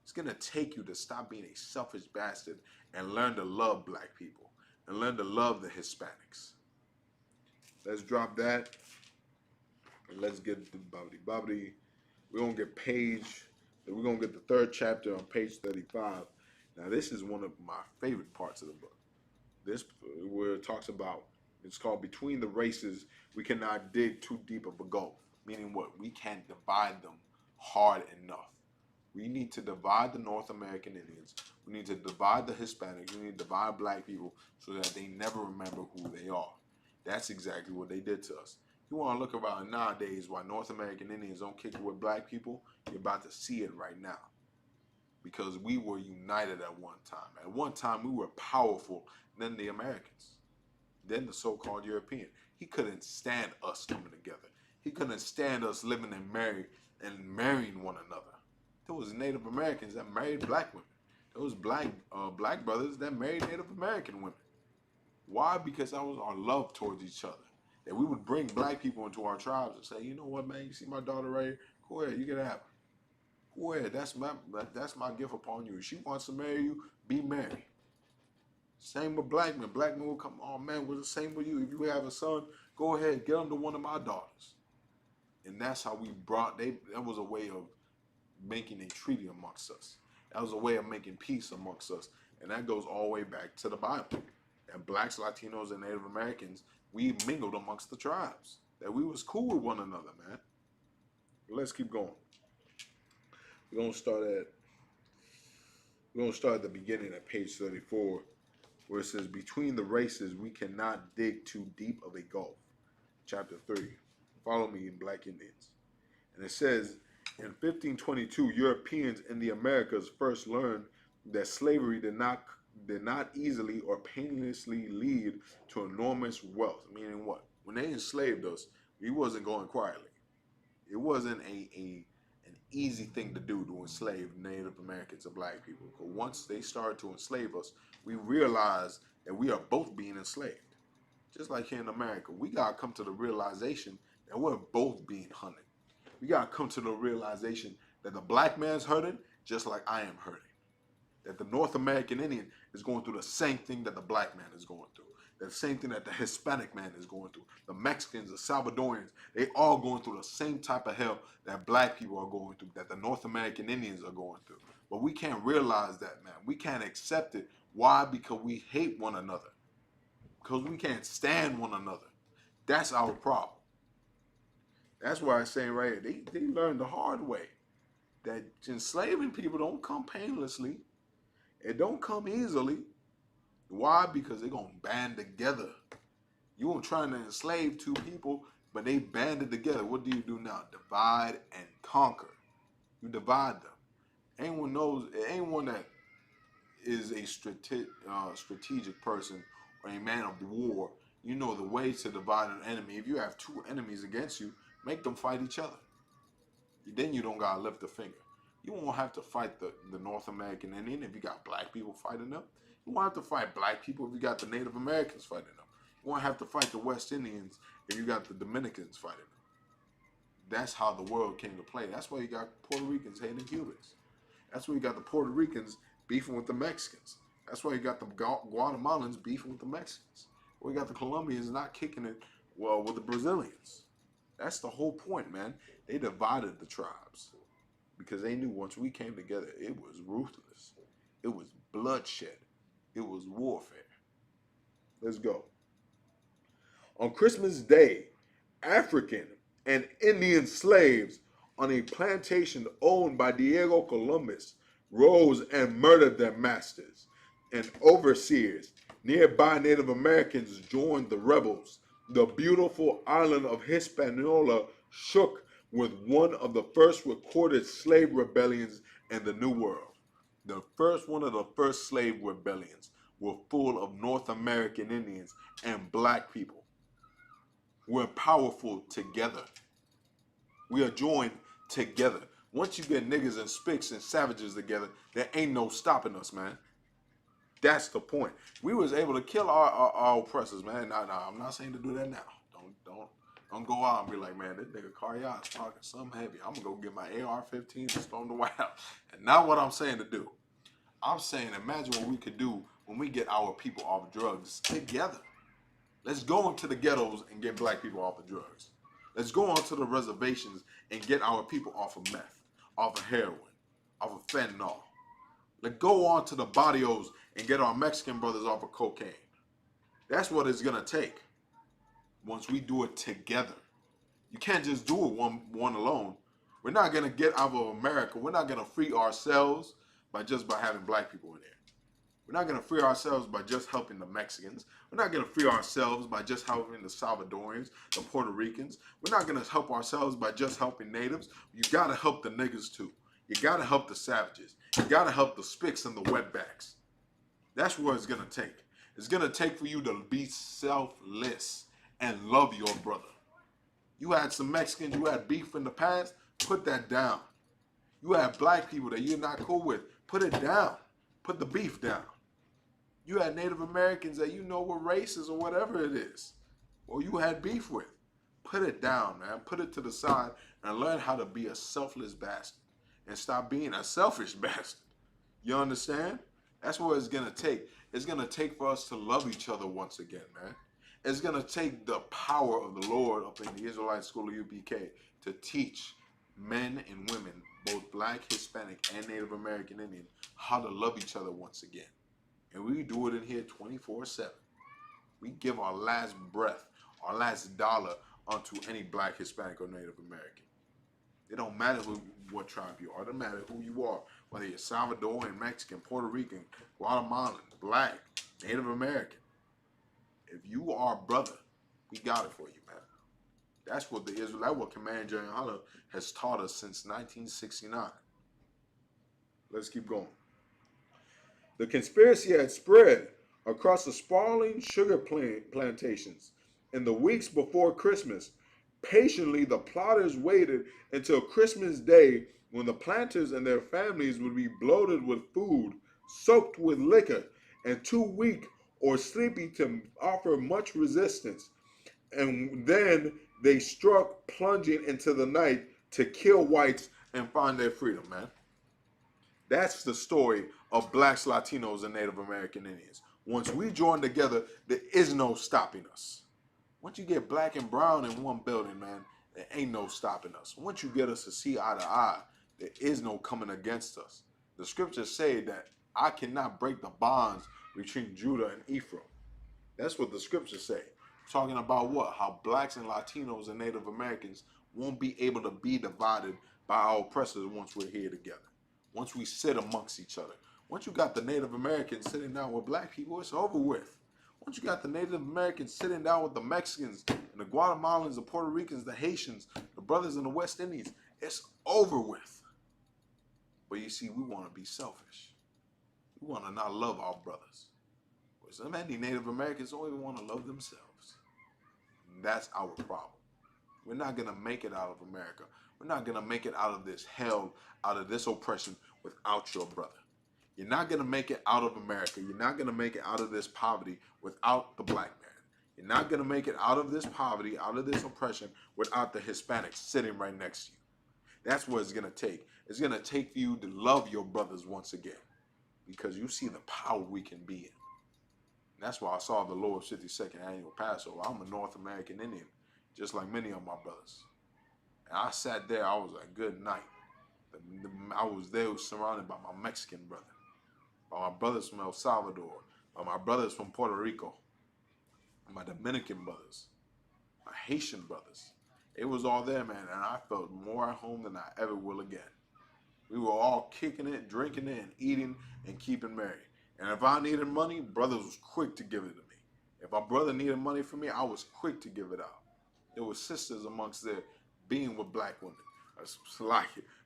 It's going to take you to stop being a selfish bastard and learn to love black people and learn to love the Hispanics. Let's drop that and let's get to Bubbly. We're going to get the third chapter on page 35. Now, this is one of my favorite parts of the book. This, where it talks about, it's called Between the Races, We Cannot Dig Too Deep of a Gulf. Meaning what? We can't divide them hard enough. We need to divide the North American Indians. We need to divide the Hispanics. We need to divide black people so that they never remember who they are. That's exactly what they did to us. You want to look around nowadays why North American Indians don't kick it with black people? You're about to see it right now. Because we were united at one time. At one time, we were powerful than the Americans, than the so-called European. He couldn't stand us coming together. He couldn't stand us living and marrying one another. There was Native Americans that married black women. There was black brothers that married Native American women. Why? Because that was our love towards each other. That we would bring black people into our tribes and say, you know what, man, you see my daughter right here? Go ahead, you can have her. Go ahead, that's my gift upon you. If she wants to marry you, be married. Same with black men. Black men will come, oh man, we're the same with you. If you have a son, go ahead, get him to one of my daughters. And that's how we that was a way of making a treaty amongst us. That was a way of making peace amongst us. And that goes all the way back to the Bible. And blacks, Latinos, and Native Americans, we mingled amongst the tribes. That we was cool with one another, man. But let's keep going. We're gonna start at the beginning at page 34, where it says, Between the races, we cannot dig too deep of a gulf. Chapter 3. Follow me in Black Indians. And it says, in 1522, Europeans in the Americas first learned that slavery did not easily or painlessly lead to enormous wealth. Meaning what? When they enslaved us, we wasn't going quietly. It wasn't an easy thing to do to enslave Native Americans or black people. But once they started to enslave us, we realized that we are both being enslaved. Just like here in America, we gotta come to the realization that we're both being hunted. We gotta come to the realization that the black man's hurting just like I am hurting. That the North American Indian is going through the same thing that the black man is going through. The same thing that the Hispanic man is going through. The Mexicans, the Salvadorians, they all going through the same type of hell that black people are going through, that the North American Indians are going through. But we can't realize that, man. We can't accept it. Why? Because we hate one another. Because we can't stand one another. That's our problem. That's why I'm saying right here, they learned the hard way that enslaving people don't come painlessly. It don't come easily. Why? Because they're going to band together. You were trying to enslave two people, but they banded together. What do you do now? Divide and conquer. You divide them. Anyone that is a strategic person or a man of war You know the way to divide an enemy. If you have two enemies against you, make them fight each other. Then you don't gotta lift a finger. You won't have to fight the North American Indian if you got black people fighting them. You won't have to fight black people if you got the Native Americans fighting them. You won't have to fight the West Indians if you got the Dominicans fighting them. That's how the world came to play. That's why you got Puerto Ricans hating Cubans. That's why you got the Puerto Ricans beefing with the Mexicans. That's why you got the Guatemalans beefing with the Mexicans. We got the Colombians not kicking it well with the Brazilians. That's the whole point, man. They divided the tribes because they knew once we came together, it was ruthless. It was bloodshed. It was warfare. Let's go. On Christmas Day, African and Indian slaves on a plantation owned by Diego Columbus rose and murdered their masters and overseers. Nearby Native Americans joined the rebels. The beautiful island of Hispaniola shook with one of the first recorded slave rebellions in the New World. One of the first slave rebellions were full of North American Indians and black people. We're powerful together. We are joined together. Once you get niggas and spics and savages together, there ain't no stopping us, man. That's the point. We was able to kill our oppressors, man. Nah, I'm not saying to do that now. Don't go out and be like, man, this nigga Karyah is talking something heavy. I'm gonna go get my AR-15 and storm the White House. And not what I'm saying to do. I'm saying imagine what we could do when we get our people off drugs together. Let's go into the ghettos and get black people off of drugs. Let's go onto the reservations and get our people off of meth, off of heroin, off of fentanyl. Let's go on to the barrios and get our Mexican brothers off of cocaine. That's what it's gonna take once we do it together. You can't just do it one alone. We're not gonna get out of America. We're not gonna free ourselves by having black people in there. We're not gonna free ourselves by just helping the Mexicans. We're not gonna free ourselves by just helping the Salvadorians, the Puerto Ricans. We're not gonna help ourselves by just helping natives. You gotta help the niggas too. You gotta help the savages. You gotta help the spics and the wetbacks. That's what it's gonna take. It's gonna take for you to be selfless and love your brother. You had some Mexicans, you had beef in the past, put that down. You had black people that you're not cool with, put it down. Put the beef down. You had Native Americans that you know were racist or whatever it is, or you had beef with. Put it down, man. Put it to the side and learn how to be a selfless bastard and stop being a selfish bastard. You understand? That's what it's going to take. It's going to take for us to love each other once again, man. It's going to take the power of the Lord up in the Israelite School of UPK to teach men and women, both black, Hispanic, and Native American Indian, how to love each other once again. And we do it in here 24/7. We give our last breath, our last dollar onto any black, Hispanic, or Native American. It don't matter what tribe you are. It don't matter who you are. Whether you're Salvadorian, Mexican, Puerto Rican, Guatemalan, black, Native American. If you are a brother, we got it for you, man. That's what Commander General Hunter has taught us since 1969. Let's keep going. The conspiracy had spread across the sprawling sugar plantations. In the weeks before Christmas, patiently the plotters waited until Christmas Day when the planters and their families would be bloated with food, soaked with liquor, and too weak or sleepy to offer much resistance. And then they struck plunging into the night to kill whites and find their freedom, man. That's the story of blacks, Latinos, and Native American Indians. Once we join together, there is no stopping us. Once you get black and brown in one building, man, there ain't no stopping us. Once you get us to see eye to eye, there is no coming against us. The scriptures say that I cannot break the bonds between Judah and Ephraim. That's what the scriptures say. Talking about what? How blacks and Latinos and Native Americans won't be able to be divided by our oppressors once we're here together. Once we sit amongst each other. Once you got the Native Americans sitting down with black people, it's over with. Once you got the Native Americans sitting down with the Mexicans and the Guatemalans, the Puerto Ricans, the Haitians, the brothers in the West Indies, it's over with. But you see, we want to be selfish. We want to not love our brothers. So many Native Americans don't even want to love themselves. That's our problem. We're not going to make it out of America. We're not going to make it out of this hell, out of this oppression without your brother. You're not going to make it out of America. You're not going to make it out of this poverty without the black man. You're not going to make it out of this poverty, out of this oppression without the Hispanics sitting right next to you. That's what it's going to take. It's going to take you to love your brothers once again because you see the power we can be in. And that's why I saw the Lord's 52nd annual Passover. I'm a North American Indian, just like many of my brothers. And I sat there, I was like, good night. I was there surrounded by my Mexican brother, by my brothers from El Salvador, by my brothers from Puerto Rico, my Dominican brothers, my Haitian brothers. It was all there, man, and I felt more at home than I ever will again. We were all kicking it, drinking it, and eating and keeping merry. And if I needed money, brothers was quick to give it to me. If my brother needed money from me, I was quick to give it out. There were sisters amongst there being with black women,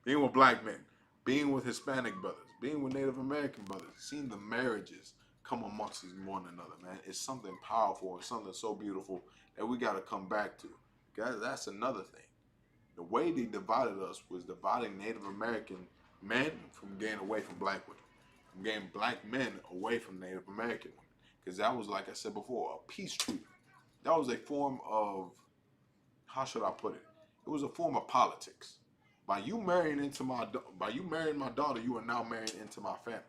being with black men, being with Hispanic brothers, being with Native American brothers, seeing the marriages come amongst one another, man. It's something powerful and something so beautiful that we got to come back to. Guys, that's another thing. The way they divided us was dividing Native American men from getting away from black women, from getting black men away from Native American women. Because that was, like I said before, a peace treaty. That was a form of, how should I put it? It was a form of politics. By you marrying my daughter, you are now marrying into my family.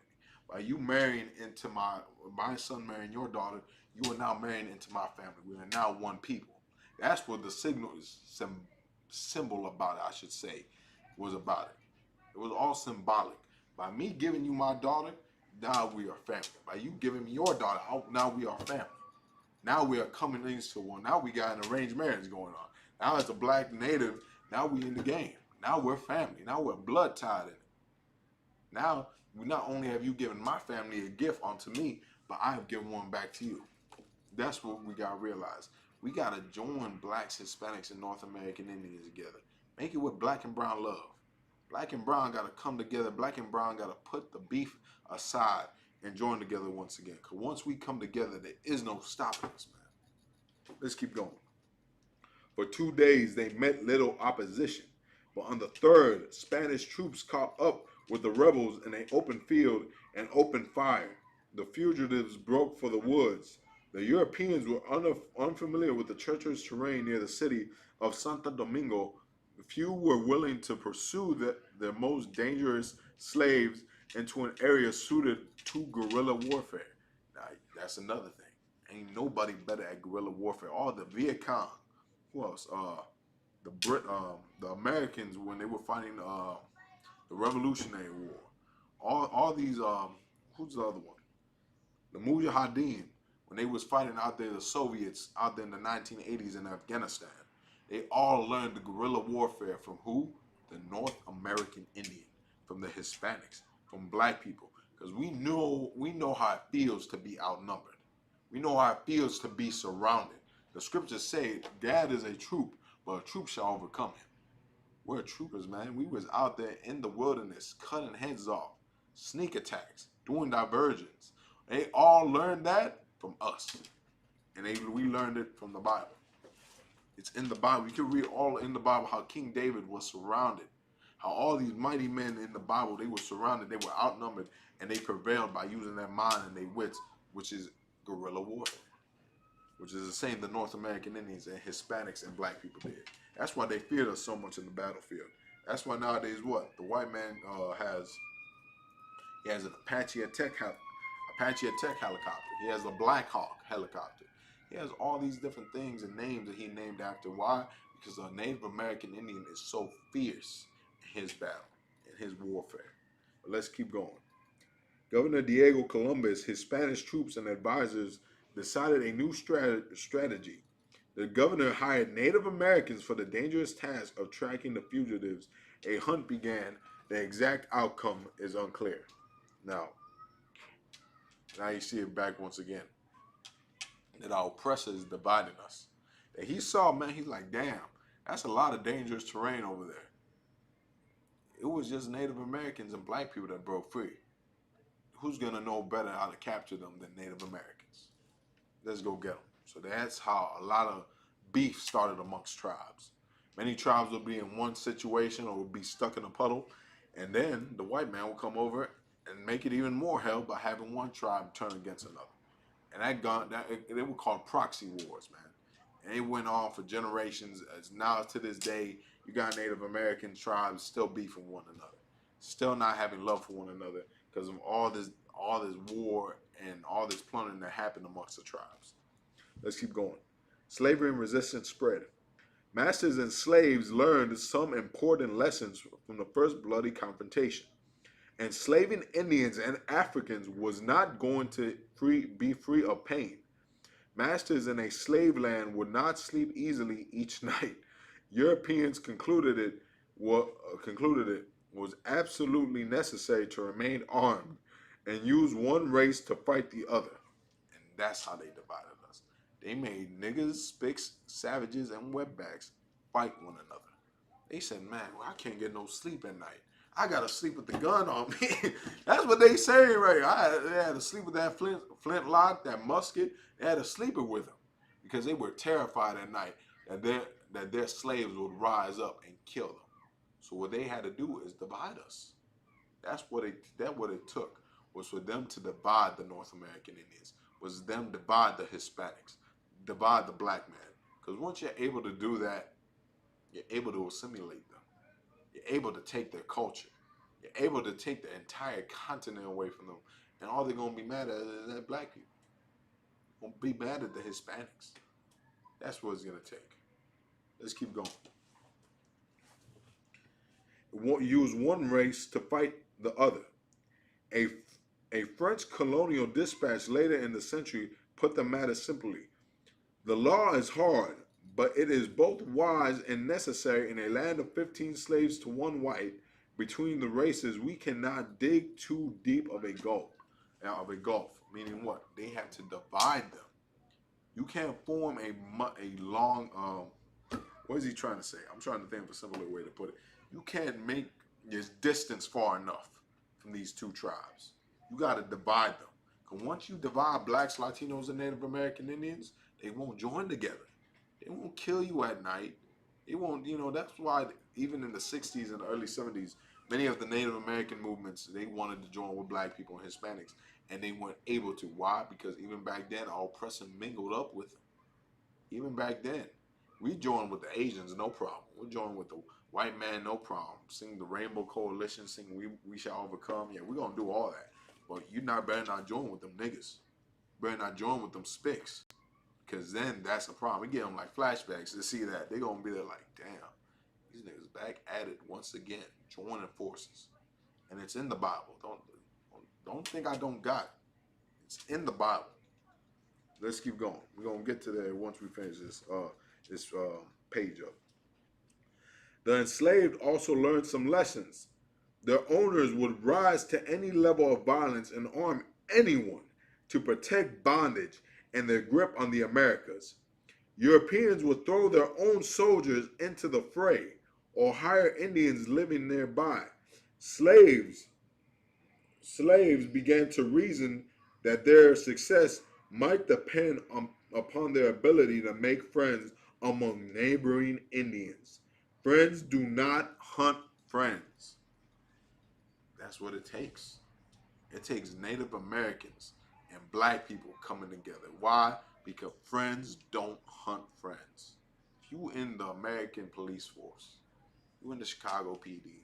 By you marrying into my son marrying your daughter, you are now marrying into my family. We are now one people. That's what the symbol about it, I should say, was about it. It was all symbolic. By me giving you my daughter, now we are family. By you giving me your daughter, now we are family. Now we are coming into one. Now we got an arranged marriage going on. Now as a black native, now we in the game. Now we're family. Now we're blood tied in it. Now, not only have you given my family a gift unto me, but I have given one back to you. That's what we got to realize. We got to join blacks, Hispanics, and North American Indians together. Make it with black and brown love. Black and brown got to come together. Black and brown got to put the beef aside and join together once again. Because once we come together, there is no stopping us, man. Let's keep going. For 2 days, they met little opposition. But on the third, Spanish troops caught up with the rebels in an open field and opened fire. The fugitives broke for the woods. The Europeans were unfamiliar with the treacherous terrain near the city of Santo Domingo. Few were willing to pursue their most dangerous slaves into an area suited to guerrilla warfare. Now, that's another thing. Ain't nobody better at guerrilla warfare. All the Viet Cong. Who else? The Americans when they were fighting the Revolutionary War. All these who's the other one? The Mujahideen when they was fighting out there, the Soviets out there in the 1980s in Afghanistan. They all learned the guerrilla warfare from who? The North American Indian, from the Hispanics, from black people. Because we know how it feels to be outnumbered. We know how it feels to be surrounded. The scriptures say, God is a troop, but a troop shall overcome him. We're troopers, man. We was out there in the wilderness, cutting heads off, sneak attacks, doing diversions. They all learned that from us. And we learned it from the Bible. It's in the Bible. You can read all in the Bible how King David was surrounded. How all these mighty men in the Bible, they were surrounded, they were outnumbered, and they prevailed by using their mind and their wits, which is guerrilla warfare. Which is the same the North American Indians and Hispanics and black people did. That's why they feared us so much in the battlefield. That's why nowadays what? The white man has an Apache Attack helicopter. He has a Black Hawk helicopter. He has all these different things and names that he named after. Why? Because a Native American Indian is so fierce in his battle, in his warfare. But let's keep going. Governor Diego Columbus, his Spanish troops and advisors decided a new strategy. The governor hired Native Americans for the dangerous task of tracking the fugitives. A hunt began. The exact outcome is unclear. Now you see it back once again. That our oppressor is dividing us. That he saw, man, he's like, damn, that's a lot of dangerous terrain over there. It was just Native Americans and black people that broke free. Who's going to know better how to capture them than Native Americans? Let's go get them. So that's how a lot of beef started amongst tribes. Many tribes would be in one situation or would be stuck in a puddle, and then the white man will come over and make it even more hell by having one tribe turn against another. And they were called proxy wars, man. And it went on for generations. As now to this day, you got Native American tribes still beefing one another, still not having love for one another because of all this war and all this plundering that happened amongst the tribes. Let's keep going. Slavery and resistance spread. Masters and slaves learned some important lessons from the first bloody confrontation. Enslaving Indians and Africans was not going to be free of pain. Masters in a slave land would not sleep easily each night. Europeans concluded it was absolutely necessary to remain armed and use one race to fight the other. And that's how they divided us. They made niggas, spics, savages, and wetbacks fight one another. They said, man, well, I can't get no sleep at night. I gotta sleep with the gun on me. That's what they say right. They had to sleep with that flintlock, that musket. They had to sleep it with them because they were terrified at night that their slaves would rise up and kill them. So what they had to do is divide us. That's what it took, was for them to divide the North American Indians, was them divide the Hispanics, divide the black man. Because once you're able to do that, you're able to assimilate them. You're able to take their culture. You're able to take the entire continent away from them. And all they're going to be mad at is that black people. Won't be mad at the Hispanics. That's what it's going to take. Let's keep going. It won't use one race to fight the other. A French colonial dispatch later in the century put the matter simply. The law is hard, but it is both wise and necessary in a land of 15 slaves to one white. Between the races, we cannot dig too deep of a gulf. Meaning what? They have to divide them. You can't form a long, what is he trying to say? I'm trying to think of a simpler way to put it. You can't make this distance far enough from these two tribes. You got to divide them. Because once you divide blacks, Latinos, and Native American Indians, they won't join together. They won't kill you at night. They won't, that's why even in the 60s and the early 70s, many of the Native American movements, they wanted to join with black people and Hispanics, and they weren't able to. Why? Because even back then, our oppressor mingled up with them. Even back then, we joined with the Asians, no problem. We joined with the white man, no problem. Sing the Rainbow Coalition, sing We Shall Overcome. Yeah, we're going to do all that. But you better not join with them niggas. Better not join with them spics. Because then that's a problem. We get them like flashbacks to see that. They're going to be there like, damn, these niggas back at it once again, joining forces. And it's in the Bible. Don't think I don't got it. It's in the Bible. Let's keep going. We're going to get to there once we finish this page up. The enslaved also learned some lessons. Their owners would rise to any level of violence and arm anyone to protect bondage and their grip on the Americas. Europeans would throw their own soldiers into the fray or hire Indians living nearby. Slaves began to reason that their success might depend upon their ability to make friends among neighboring Indians. Friends do not hunt friends. That's what it takes. It takes Native Americans and black people coming together. Why? Because friends don't hunt friends. If you in the American police force, you in the Chicago PD,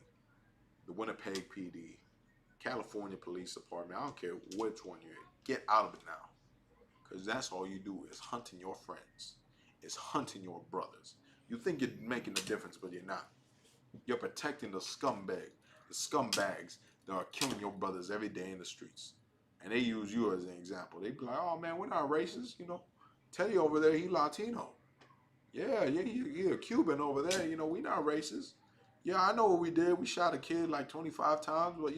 the Winnipeg PD, California Police Department, I don't care which one you're in, get out of it now. Because that's all you do is hunting your friends. It's hunting your brothers. You think you're making a difference, but you're not. You're protecting the scumbags that are killing your brothers every day in the streets. And they use you as an example. They be like, oh man, we're not racist, Teddy over there, he Latino. Yeah, he a Cuban over there, we not racist. Yeah, I know what we did. We shot a kid like 25 times, but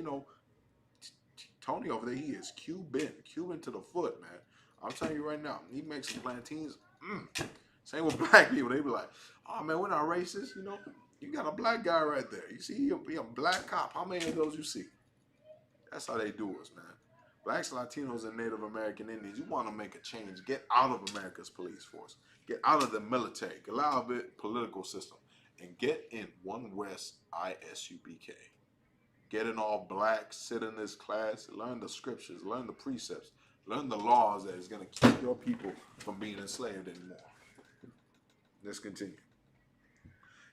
Tony over there, he is Cuban to the foot, man. I'm telling you right now, he makes some plantains. Same with black people. They be like, oh man, we're not racist, You got a black guy right there. You see, he a black cop. How many of those you see? That's how they do us, man. Blacks, Latinos, and Native American Indians, you want to make a change. Get out of America's police force. Get out of the military. Get out of the political system. And get in One West ISUPK. Get in all black, sit in this class, learn the scriptures, learn the precepts, learn the laws that is going to keep your people from being enslaved anymore. Let's continue.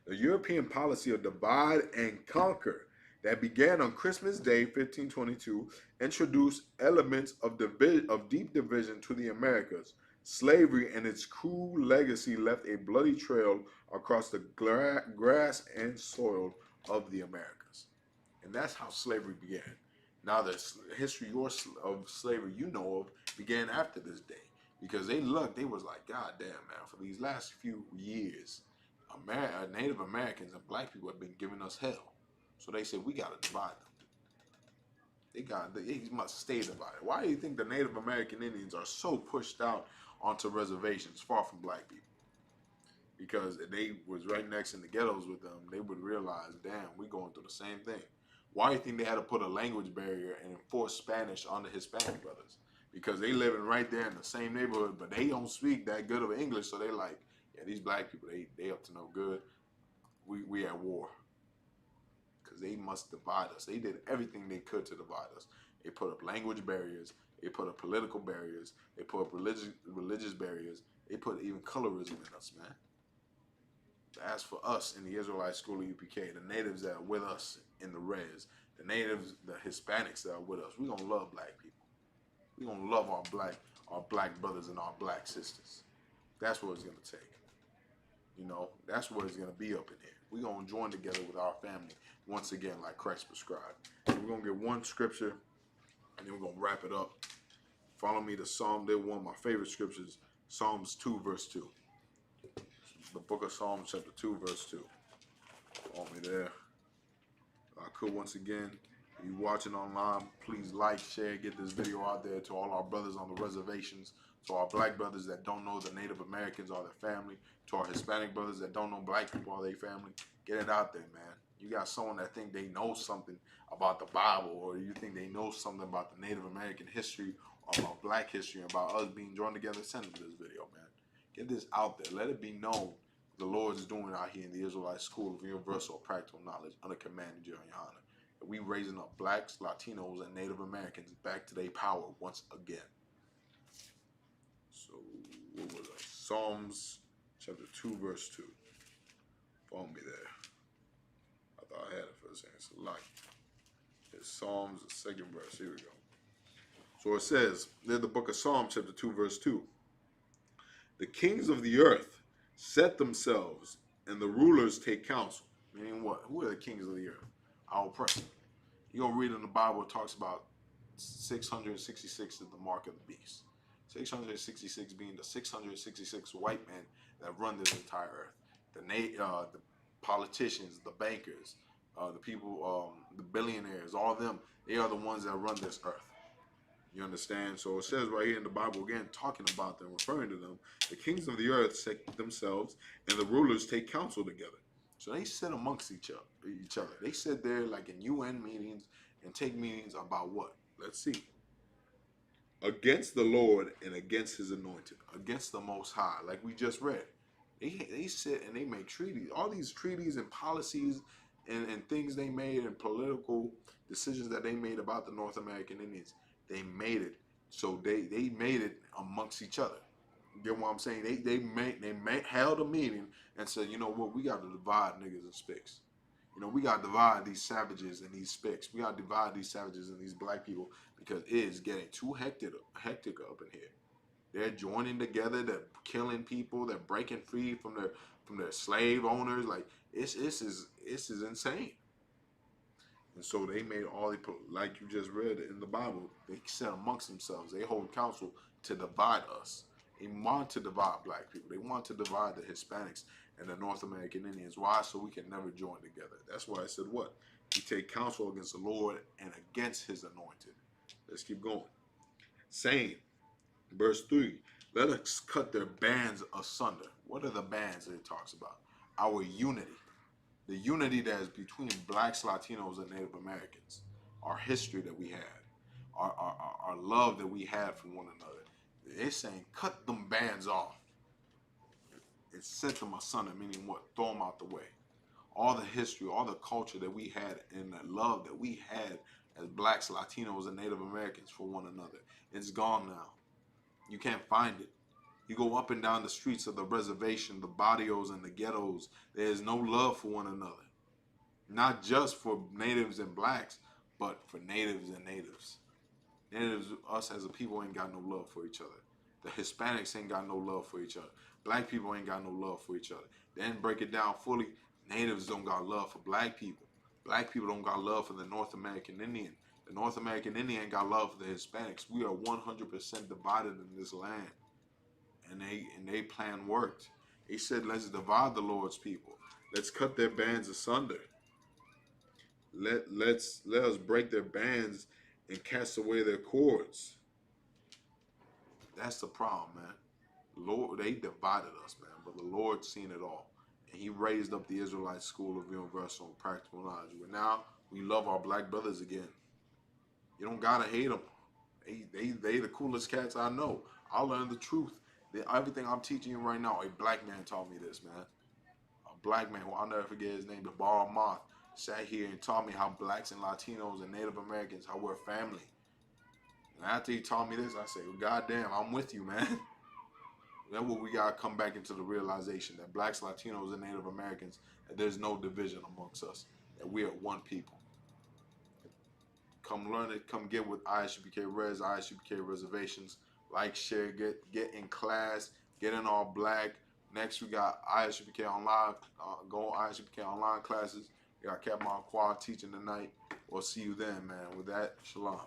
The European policy of divide and conquer that began on Christmas Day, 1522, introduced elements of deep division to the Americas. Slavery and its cruel legacy left a bloody trail across the grass and soil of the Americas. And that's how slavery began. Now, the history of slavery you know of began after this day. Because they was like, God damn, man, for these last few years, Native Americans and black people have been giving us hell. So they said, we got to divide them. They must stay divided. Why do you think the Native American Indians are so pushed out onto reservations far from black people? Because they was right next in the ghettos with them. They would realize, damn, we going through the same thing. Why do you think they had to put a language barrier and enforce Spanish on the Hispanic brothers? Because they living right there in the same neighborhood, but they don't speak that good of English, so they like, yeah, these black people, they up to no good. We at war. Because they must divide us. They did everything they could to divide us. They put up language barriers. They put up political barriers. They put up religious barriers. They put even colorism in us, man. As for us in the Israelite School of UPK, the natives that are with us in the res, the natives, the Hispanics that are with us, we're going to love black people. We're going to love our black brothers and our black sisters. That's what it's going to take. You know, that's what it's going to be up in here. We're going to join together with our family once again like Christ prescribed. And we're going to get one scripture and then we're going to wrap it up. Follow me to Psalm. They're one of my favorite scriptures, Psalms 2 verse 2. The book of Psalms chapter 2 verse 2. Follow me there. I could once again, if you're watching online, please like, share, get this video out there to all our brothers on the reservations, to our black brothers that don't know the Native Americans are their family, to our Hispanic brothers that don't know black people are their family. Get it out there, man. You got someone that think they know something about the Bible, or you think they know something about the Native American history, or about black history, about us being joined together, send them this video, man. Get this out there. Let it be known what the Lord is doing out here in the Israelite School of Universal Practical Knowledge under command of Jerry Yohana. We raising up blacks, Latinos, and Native Americans back to their power once again. So, what was it? Psalms chapter 2, verse 2. Follow me there. I thought I had it for a second. It's a lot. It's Psalms, the second verse. Here we go. So it says, in the book of Psalms, chapter 2, verse 2. The kings of the earth set themselves, and the rulers take counsel. Meaning what? Who are the kings of the earth? Our oppressor. You're going to read in the Bible, it talks about 666 is the mark of the beast. 666 being the 666 white men that run this entire earth. The politicians, the bankers, the people, the billionaires, all of them, they are the ones that run this earth. You understand? So it says right here in the Bible, again, talking about them, referring to them, the kings of the earth set themselves, and the rulers take counsel together. So they sit amongst each other. They sit there like in UN meetings and take meetings about what? Let's see. Against the Lord and against his anointed. Against the Most High, like we just read. They sit and they make treaties. All these treaties and policies and things they made and political decisions that they made about the North American Indians, they made it. So they made it amongst each other. You get what I'm saying? They held a meeting and said, you know what, we got to divide niggas and spicks. You know, we got to divide these savages and these spicks. We got to divide these savages and these black people because it is getting too hectic up in here. They're joining together. They're killing people. They're breaking free from their slave owners. Like this is insane. And so they made all the, like you just read in the Bible, they said amongst themselves, they hold counsel to divide us. They want to divide black people. They want to divide the Hispanics and the North American Indians. Why? So we can never join together. That's why I said what? We take counsel against the Lord and against his anointed. Let's keep going. Saying, verse 3, let us cut their bands asunder. What are the bands that it talks about? Our unity. The unity that is between blacks, Latinos, and Native Americans. Our history that we had. our love that we had for one another. They're saying cut them bands off. It sent them asunder, meaning what? Throw them out the way. All the history, all the culture that we had, and the love that we had as blacks, Latinos, and Native Americans for one another, it's gone now. You can't find it. You go up and down the streets of the reservation, the barrios and the ghettos, there's no love for one another. Not just for natives and blacks, but for natives and natives. Natives, us as a people, ain't got no love for each other. The Hispanics ain't got no love for each other. Black people ain't got no love for each other. Then break it down fully, natives don't got love for black people. Black people don't got love for the North American Indian. The North American Indian ain't got love for the Hispanics. We are 100% divided in this land. And they plan worked. They said, let's divide the Lord's people. Let's cut their bands asunder. Let us break their bands and cast away their cords. That's the problem, man. Lord, they divided us, man. But the Lord seen it all. And he raised up the Israelite School of Universal and Practical Knowledge. But now we love our black brothers again. You don't gotta hate them. They the coolest cats I know. I learned the truth. Everything I'm teaching you right now, a black man taught me this, man. A black man, who I'll never forget his name, but Bar Moth, sat here and taught me how blacks and Latinos and Native Americans, how we're family. And after he taught me this, I said, well, goddamn, I'm with you, man. That's what we gotta come back into the realization that blacks, Latinos, and Native Americans, that there's no division amongst us, that we are one people. Come learn it. Come get with ISUPK Res, ISUPK Reservations. Like, share, get in class, get in all black. Next, we got ISUPK Online. Go on ISUPK Online classes. We got Captain Quad teaching tonight. We'll see you then, man. With that, shalom.